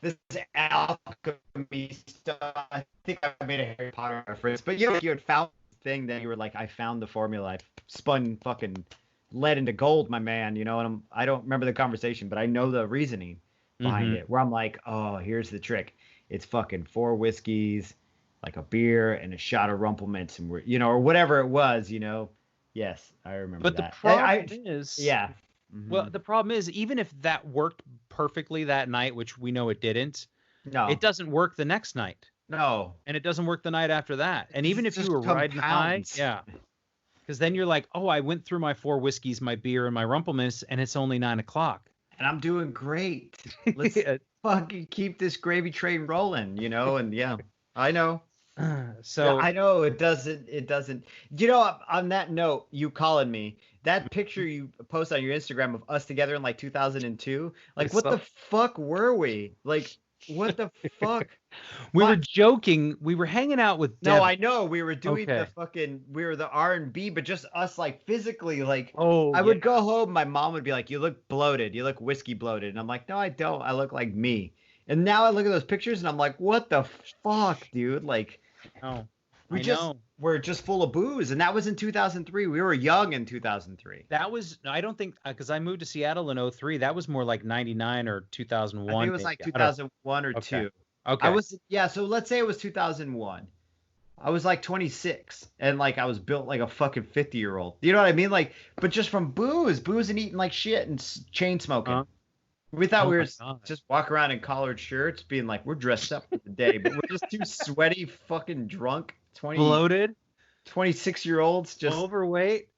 this alchemy stuff. I think I made a Harry Potter reference, but you had found the thing that you were like, I found the formula. I spun fucking lead into gold, my man. And I don't remember the conversation, but I know the reasoning behind Mm-hmm. it. Where I'm like, oh, here's the trick. It's fucking 4 whiskeys, like a beer and a shot of Rumpelmintz, and or whatever it was. Yes, I remember But the that. problem is, Yeah. well, Hmm. the problem is, even if that worked perfectly that night, which we know it didn't, it No, doesn't work the next night, no, and it doesn't work the night after that. And because even it if you just were riding high, compounds. yeah, because then you're like, oh, I went through my 4 whiskeys, my beer, and my Rumpelmints, and it's only 9 o'clock. And I'm doing great. Let's fucking keep this gravy train rolling. And yeah, I know. Yeah, So I know it doesn't. It doesn't. On that note, you calling me that picture you post on your Instagram of us together in like 2002. Like, what the fuck were we? Like, what the fuck? we were My, joking. We were hanging out with no, Devin. I know we were doing Okay. we were the R&B, but just us like physically. Like, Oh I yeah. would go home, my mom would be like, "You look bloated. You look whiskey bloated," and I'm like, "No, I don't. I look like me." And now I look at those pictures and I'm like, "What the fuck, dude?" Like. Oh, We I just know. were just full of booze, and that was in 2003. We were young in 2003. That was, I don't think, because I moved to Seattle in '03. That was more like 99 or I think 2001 it was maybe. like I don't 2001 or Okay. 2. Okay. Yeah, so let's say it was 2001. I was like 26, and like I was built like a fucking 50-year-old. You know what I mean? Like, but just from booze and eating like shit and chain smoking. We thought Oh we my were God. just walk around in collared shirts, being like, we're dressed up for the day, but we're just two sweaty, fucking drunk Bloated, 26-year-olds just overweight,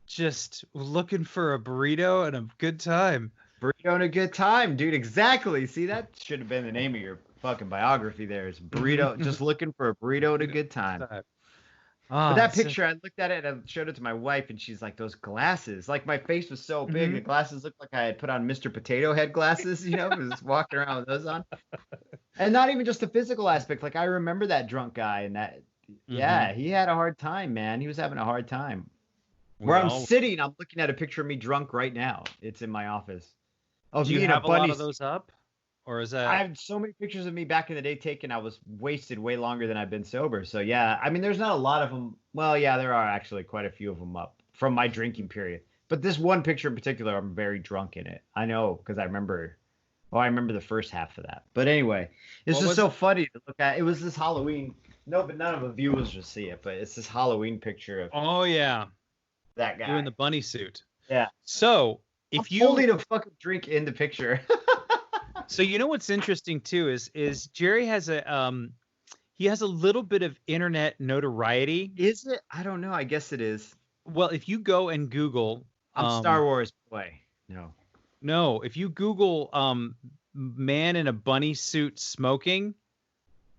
just looking for a burrito and a good time. burrito and a good time, dude. Exactly. See, that should have been the name of your fucking biography there. Is burrito, just looking for a burrito and a good time. But Ah, that picture, I looked at it and I showed it to my wife, and she's like, those glasses. Like, my face was so big, the glasses looked like I had put on Mr. Potato Head glasses, just walking around with those on. And not even just the physical aspect. Like, I remember that drunk guy, and yeah, he had a hard time, man. He was having a hard time. Where I'm sitting, I'm looking at a picture of me drunk right now. It's in my office. Do you have a lot of those up? Or is that? I have so many pictures of me back in the day taken. I was wasted way longer than I've been sober. So yeah, I mean, there's not a lot of them. Well, yeah, there are actually quite a few of them up from my drinking period. But this one picture in particular, I'm very drunk in it. I know because I remember. Oh, I remember the first half of that. But anyway, it's just so funny to look at. It was this Halloween. No, but none of the viewers will see it. But it's this Halloween picture of. Oh yeah, that guy. You in the bunny suit. Yeah. So if you holding a fucking drink in the picture. So you know what's interesting too is Jerry has he has a little bit of internet notoriety. Is it? I don't know. I guess it is. Well, if you go and Google, I'm Star Wars boy. No, if you Google man in a bunny suit smoking,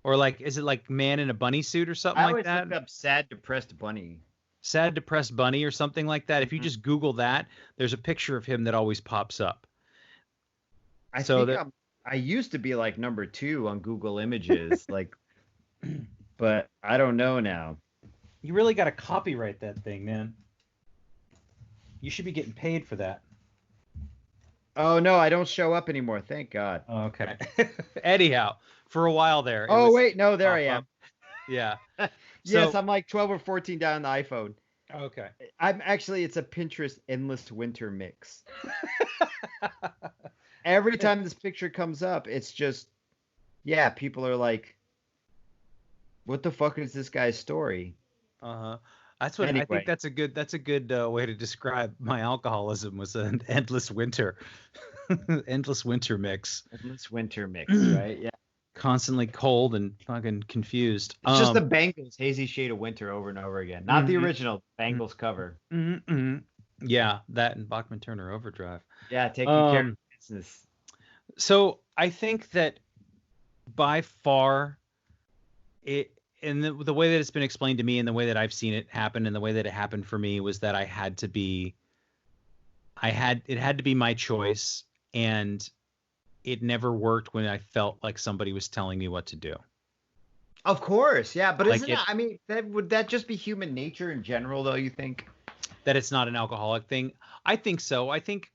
or like, is it like man in a bunny suit or something like that? I always look up sad depressed bunny. Sad depressed bunny or something like that. If you just Google that, there's a picture of him that always pops up. I used to be like number 2 on Google Images, like, but I don't know now. You really got to copyright that thing, man. You should be getting paid for that. Oh no, I don't show up anymore. Thank God. Oh, okay. Anyhow, for a while there. Wait, no, there I am. Yeah. Yes, I'm like 12 or 14 down on the iPhone. Okay. It's a Pinterest endless winter mix. Every time this picture comes up, it's just, yeah, people are like, what the fuck is this guy's story? Uh-huh. That's what I think. Anyway, That's a good way to describe my alcoholism, was an endless winter, endless winter mix. endless winter mix, right? Yeah. Constantly cold and fucking confused. It's just the Bengals hazy shade of winter over and over again. Not the original Bengals cover. Yeah, that and Bachman Turner Overdrive. Yeah, taking care of business. So I think that by far it, and the way that it's been explained to me and the way that I've seen it happen and the way that it happened for me was that it had to be my choice, and it never worked when I felt like somebody was telling me what to do. Of course, yeah, but Like isn't that, I mean, would that just be human nature in general, though, you think? That it's not an alcoholic thing? I think so. I think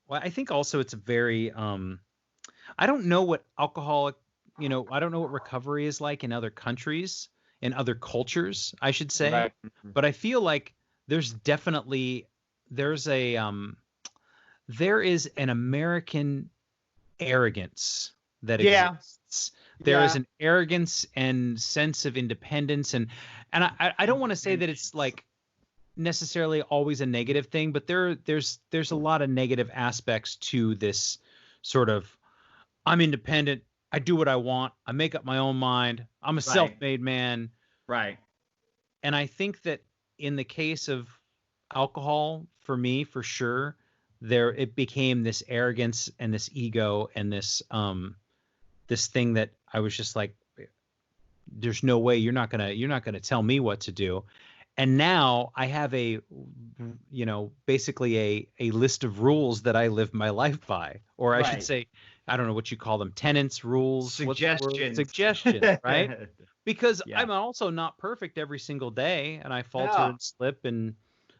also it's a very I don't know what alcoholic, I don't know what recovery is like in other countries, in other cultures, I should say. Right. But I feel like there's there is an American arrogance that exists. There is an arrogance and sense of independence, and I don't want to say that it's like necessarily always a negative thing, but there's a lot of negative aspects to this sort of, I'm independent, I do what I want, I make up my own mind, I'm a self-made man. Right. And I think that in the case of alcohol, for me, for sure, it became this arrogance and this ego and this thing that I was just like, there's no way, you're not gonna tell me what to do. And now I have basically a list of rules that I live my life by, or I should say, I don't know what you call them, tenets, rules, suggestions, right? Because I'm also not perfect every single day, and I falter and slip and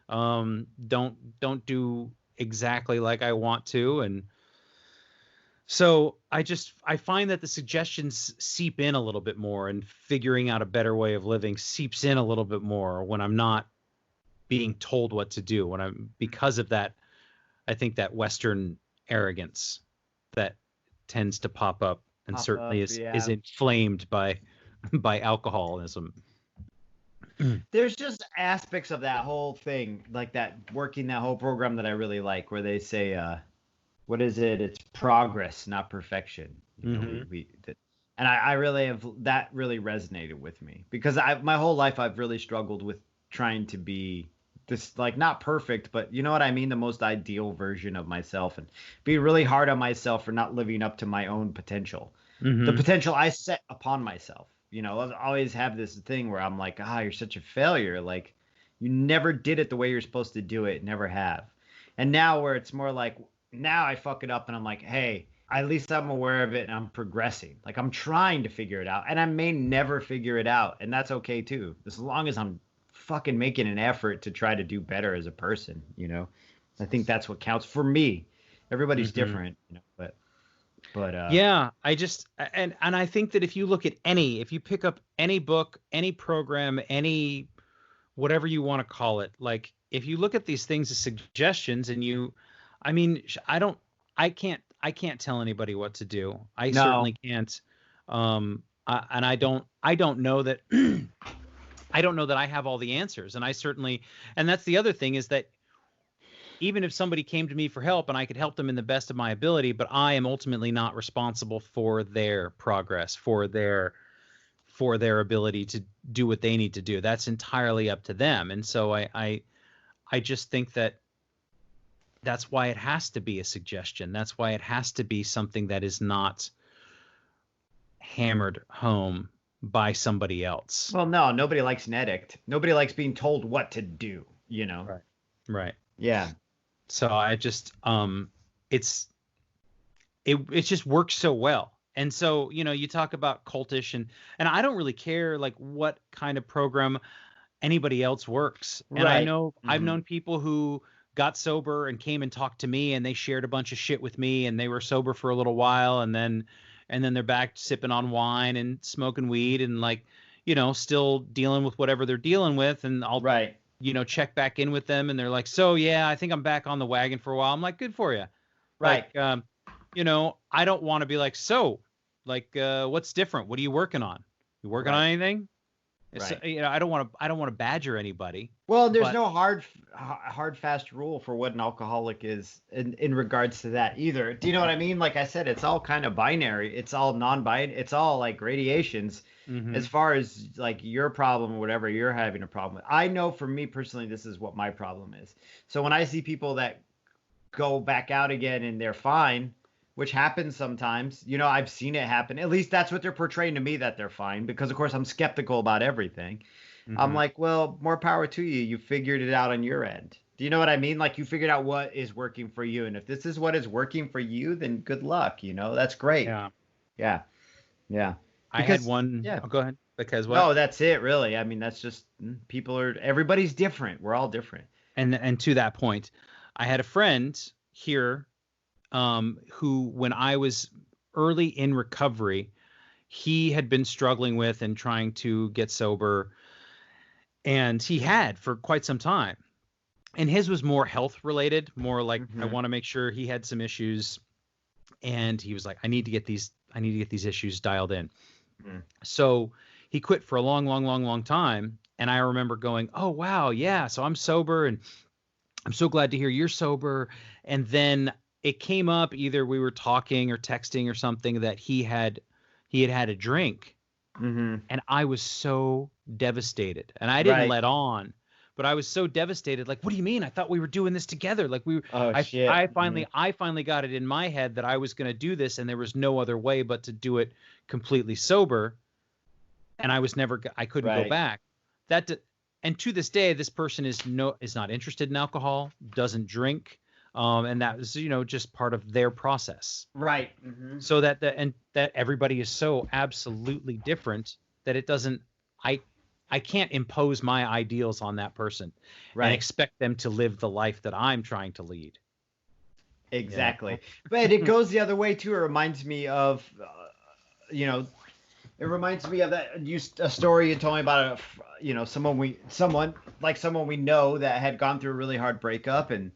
don't do exactly like I want to, and so I find that the suggestions seep in a little bit more, and figuring out a better way of living seeps in a little bit more when I'm not being told what to do. Because of that, I think that Western arrogance that tends to pop up and certainly is inflamed by alcoholism. There's just aspects of that whole thing, like that working that whole program that I really like, where they say, what is it? It's progress, not perfection. And I really have, that really resonated with me, because my whole life I've really struggled with trying to be this, like, not perfect, but you know what I mean? The most ideal version of myself, and being really hard on myself for not living up to my own potential, the potential I set upon myself. I always have this thing where I'm like, you're such a failure. Like, you never did it the way you're supposed to do it. Never have. And now where it's more like, now I fuck it up and I'm like, hey, at least I'm aware of it and I'm progressing. Like, I'm trying to figure it out, and I may never figure it out. And that's okay too. As long as I'm fucking making an effort to try to do better as a person, I think that's what counts for me. Everybody's different, but yeah, I just, and I think that if you pick up any book, any program, any whatever you want to call it, like, if you look at these things as suggestions, and I can't tell anybody what to do. I certainly can't. And I don't know that I don't know that I have all the answers. And that's the other thing, is that even if somebody came to me for help and I could help them in the best of my ability, but I am ultimately not responsible for their progress, for their ability to do what they need to do. That's entirely up to them. And so I just think that that's why it has to be a suggestion. That's why it has to be something that is not hammered home by somebody else. Well, no, nobody likes an addict. Nobody likes being told what to do, Right. Yeah. So I just, it just works so well. And so, you talk about cultish, and I don't really care like what kind of program anybody else works. And I know I've known people who got sober and came and talked to me, and they shared a bunch of shit with me, and they were sober for a little while, and then they're back sipping on wine and smoking weed and, like, still dealing with whatever they're dealing with. And I'll check back in with them, and they're like, so yeah, I think I'm back on the wagon for a while. I'm like, good for you. Right. Like, I don't want to be like, so, like, what's different? What are you working on? You working on anything? So, I don't want to badger anybody. Well, there's no hard fast rule for what an alcoholic is in regards to that either. Do you know what I mean? Like I said, it's all kind of binary. It's all non-binary. It's all like gradations as far as like your problem or whatever you're having a problem with. I know for me personally, this is what my problem is. So when I see people that go back out again and they're fine, which happens sometimes, I've seen it happen. At least that's what they're portraying to me, that they're fine, because of course I'm skeptical about everything. I'm like, well, more power to you. You figured it out on your end. Do you know what I mean? Like you figured out what is working for you. And if this is what is working for you, then good luck. That's great. Yeah. Yeah. Yeah. I had one. Yeah. Oh, go ahead. Because what? No, that's it really. I mean, that's just everybody's different. We're all different. And to that point, I had a friend here who, when I was early in recovery, he had been struggling with and trying to get sober, and he had for quite some time. And his was more health related, more like I want to make sure he had some issues, and he was like, I need to get these issues dialed in. So he quit for a long time, and I remember going, oh wow, yeah, so I'm sober, and I'm so glad to hear you're sober. And then it came up, either we were talking or texting or something, that he had a drink, and I was so devastated, and I didn't let on, but I was so devastated. Like, what do you mean? I thought we were doing this together. Like I finally got it in my head that I was going to do this, and there was no other way but to do it completely sober. And I couldn't go back. And to this day, this person is not interested in alcohol, doesn't drink. And that was, just part of their process. Right. So that everybody is so absolutely different that it doesn't, I can't impose my ideals on that person and expect them to live the life that I'm trying to lead. Exactly. But it goes the other way too. It reminds me of, a story you told me about, someone we know that had gone through a really hard breakup and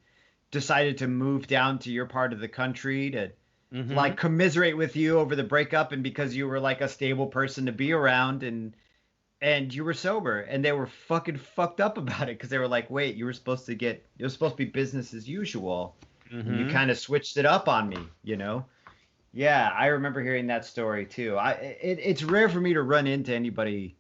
decided to move down to your part of the country to like commiserate with you over the breakup, and because you were like a stable person to be around, and you were sober, and they were fucking fucked up about it because they were like, wait, it was supposed to be business as usual. And you kind of switched it up on me, Yeah, I remember hearing that story too. It's rare for me to run into anybody.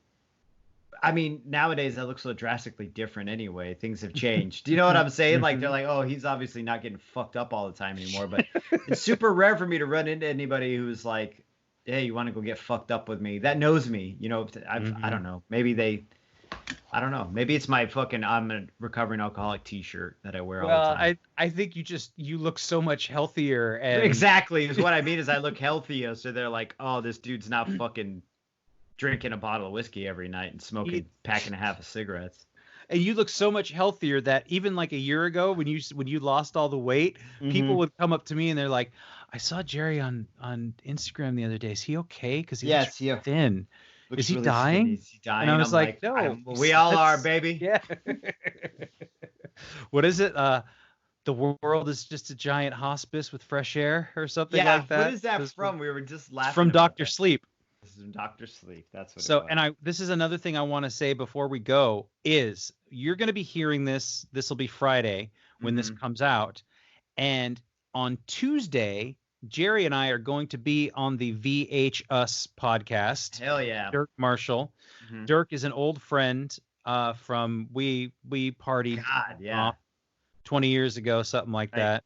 I mean, nowadays that looks so drastically different anyway. Things have changed. Do you know what I'm saying? Like, they're like, oh, he's obviously not getting fucked up all the time anymore. But it's super rare for me to run into anybody who's like, hey, you want to go get fucked up with me? That knows me. I don't know. I don't know. Maybe it's my fucking I'm a recovering alcoholic T-shirt that I wear all the time. I think you look so much healthier. And exactly is what I mean. Is I look healthier, so they're like, oh, this dude's not fucking drinking a bottle of whiskey every night and smoking pack and a half of cigarettes. And you look so much healthier that even like a year ago when you lost all the weight, people would come up to me and they're like, I saw Jerry on Instagram the other day. Is he okay? Because he looks thin. Is he really dying? Is he dying? And I was like, no. We all are, baby. Yeah. What is it? The world is just a giant hospice with fresh air or something like that. What is that from? We were just laughing. It's from Dr. Sleep. This is Dr. Sleep. That's what. So, and this is another thing I want to say before we go is you're going to be hearing this. This will be Friday when this comes out, and on Tuesday, Jerry and I are going to be on the VHUS podcast. Hell yeah. Dirk Marshall. Dirk is an old friend from we partied 20 years ago, something like that.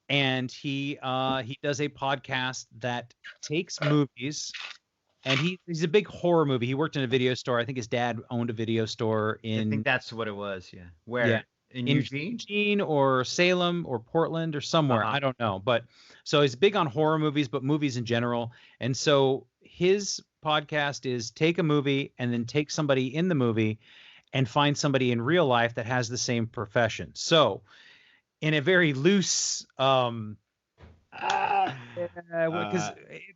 And he does a podcast that takes movies, and he's a big horror movie. He worked in a video store. I think his dad owned a video store in. I think that's what it was. Yeah. Where? Yeah. In Eugene or Salem or Portland or somewhere. I don't know. But so he's big on horror movies, but movies in general. And so his podcast is take a movie and then take somebody in the movie and find somebody in real life that has the same profession. So in a very loose, because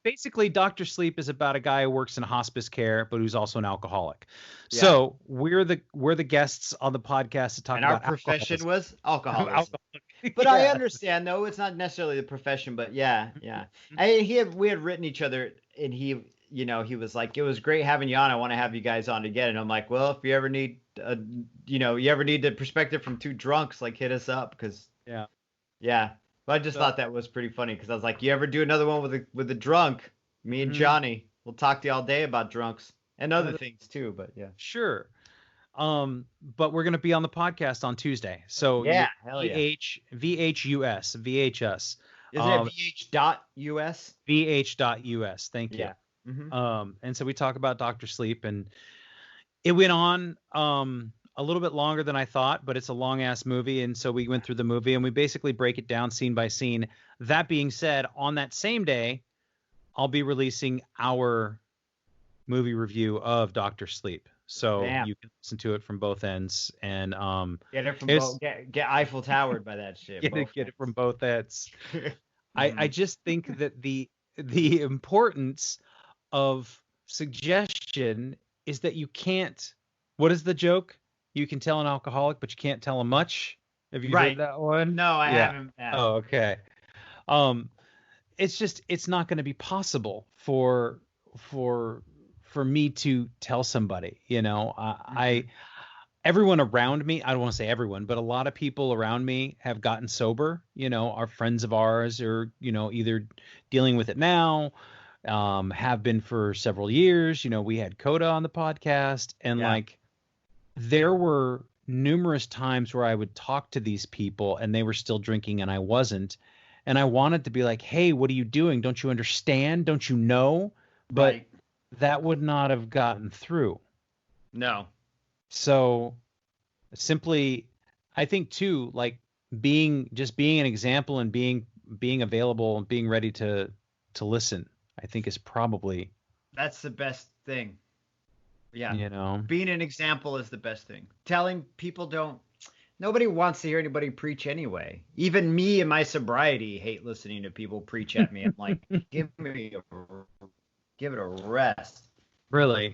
basically Dr. Sleep is about a guy who works in hospice care, but who's also an alcoholic. Yeah. So we're the guests on the podcast to talk about. And our profession was alcoholism. But I understand though, it's not necessarily the profession, but yeah. We had written each other, and he he was like, it was great having you on. I want to have you guys on again. And I'm like, well, if you ever need, the perspective from two drunks, like hit us up. Cause yeah. But I just thought that was pretty funny. Cause I was like, you ever do another one with a drunk, me and Johnny, we'll talk to you all day about drunks and other things too. But yeah. Sure. But we're going to be on the podcast on Tuesday. So hell yeah. VHUS. Is it VH.US? VH.US. Thank you. Yeah. Mm-hmm. And so we talk about Dr. Sleep, and it went on a little bit longer than I thought, but it's a long ass movie. And so we went through the movie and we basically break it down scene by scene. That being said, on that same day, I'll be releasing our movie review of Dr. Sleep. So you can listen to it from both ends and get it from both. Get Eiffel Towered by that shit. Get it from both ends. I just think that the importance of suggestion is that you can't. What is the joke? You can tell an alcoholic, but you can't tell him much. Have you heard that one? No, I haven't. Oh, okay. It's not going to be possible for me to tell somebody, everyone around me, I don't want to say everyone, but a lot of people around me have gotten sober, are friends of ours or, either dealing with it now, have been for several years. We had Coda on the podcast and there were numerous times where I would talk to these people and they were still drinking and I wasn't. And I wanted to be like, hey, what are you doing? Don't you understand? Don't you know? But that would not have gotten through. No. So simply, I think too, being an example and being available and being ready to listen, I think is probably. That's the best thing. Yeah. Being an example is the best thing. Telling people nobody wants to hear anybody preach anyway. Even me and my sobriety hate listening to people preach at me. I'm like, give it a rest. Really?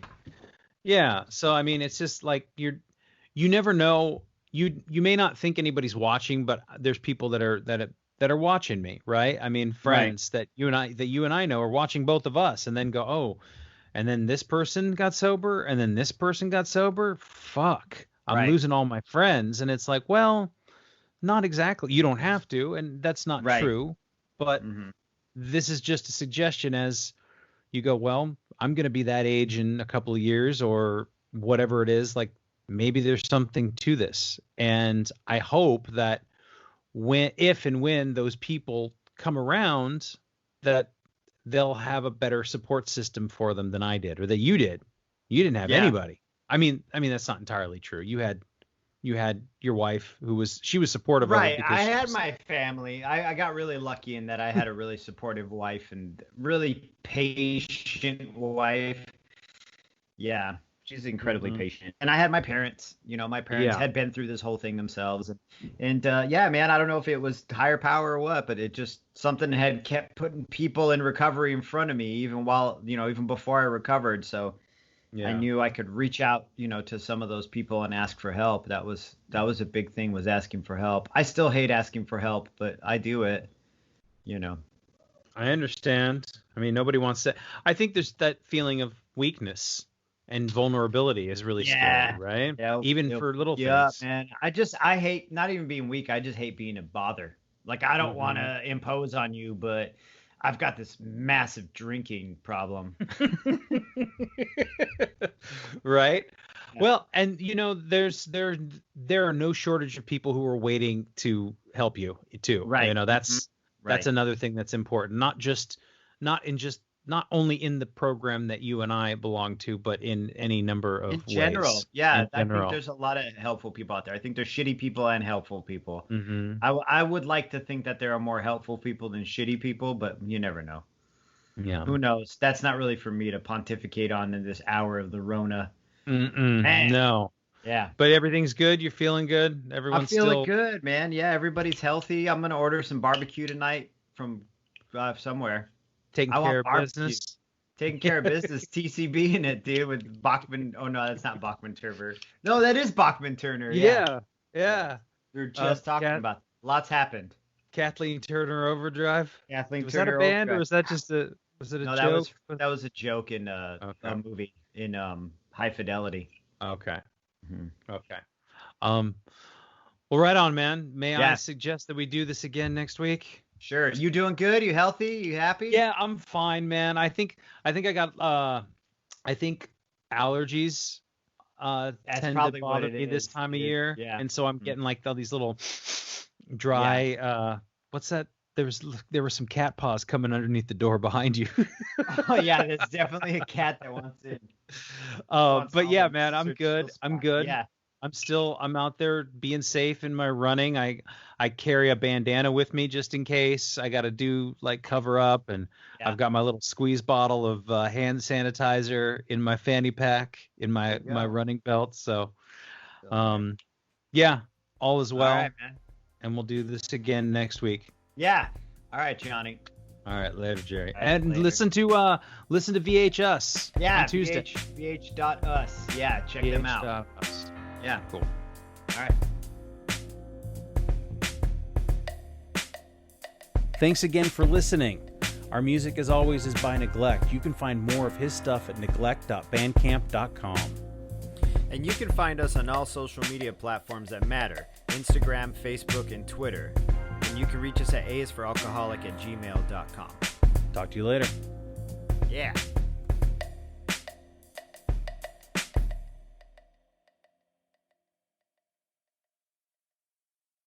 Yeah. So, I mean, it's just like you never know. You may not think anybody's watching, but there's people that are watching me, right? I mean, friends that you and I know are watching both of us and then go, oh, and then this person got sober and then this person got sober. Fuck. I'm losing all my friends. And it's like, well, not exactly. You don't have to. And that's not true. But this is just a suggestion as you go, well, I'm going to be that age in a couple of years or whatever it is. Like maybe there's something to this. And I hope that if and when those people come around, that they'll have a better support system for them than I did or that you did. You didn't have anybody. I mean, that's not entirely true. You had your wife she was supportive of it. I had my family. I got really lucky in that I had a really supportive wife and really patient wife. Yeah, she's incredibly patient. And I had my parents. My parents had been through this whole thing themselves. And man, I don't know if it was higher power or what, but it just something had kept putting people in recovery in front of me, even before I recovered. So. Yeah. I knew I could reach out, to some of those people and ask for help. That was a big thing, was asking for help. I still hate asking for help, but I do it, I understand. I mean, nobody wants to. I think there's that feeling of weakness and vulnerability is really scary, right? Yeah, even for little things. Yeah, man. I hate not even being weak. I just hate being a bother. Like, I don't want to impose on you, but I've got this massive drinking problem. Right. Yeah. Well, and there are no shortage of people who are waiting to help you too. Right. That's another thing that's important. Not only in the program that you and I belong to, but in any number of ways. In general. Yeah. I think there's a lot of helpful people out there. I think there's shitty people and helpful people. Mm-hmm. I would like to think that there are more helpful people than shitty people, but you never know. Yeah. Who knows? That's not really for me to pontificate on in this hour of the Rona. No. Yeah. But everything's good. You're feeling good. Everyone's I'm feeling good, man. Yeah. Everybody's healthy. I'm going to order some barbecue tonight from somewhere. Taking care of business. Taking care of business. TCB in it, dude, with Bachman. Oh, no, that's not Bachman Turner. No, that is Bachman Turner. Yeah. We were just talking about. Lots happened. Kathleen Turner Overdrive. Kathleen was Turner that a band Overdrive. or was that just a? Was it a No, joke? that was a joke in a movie in High Fidelity. Okay. Mm-hmm. Okay. Well, right on, man. May I suggest that we do this again next week? Sure. You doing good? You healthy? You happy? Yeah, I'm fine, man. I think I got I think allergies tend to bother me this time of year. Yeah. And so I'm getting like all these little dry what's that? There were some cat paws coming underneath the door behind you. Oh yeah, there's definitely a cat that wants in. But yeah, man, I'm good. I'm good. Yeah. I'm out there being safe in my running. I carry a bandana with me just in case I got to do like cover up, and I've got my little squeeze bottle of hand sanitizer in my fanny pack in my running belt. So, yeah, all is well. All right, man. And we'll do this again next week. Yeah. All right, Johnny. All right, later, Jerry. Right, and later. listen to VHS on Tuesday. VH.us. Yeah, check them out. Yeah. Cool. All right. Thanks again for listening. Our music, as always, is by Neglect. You can find more of his stuff at neglect.bandcamp.com. And you can find us on all social media platforms that matter: Instagram, Facebook, and Twitter. And you can reach us at aisforalcoholic@gmail.com. Talk to you later. Yeah.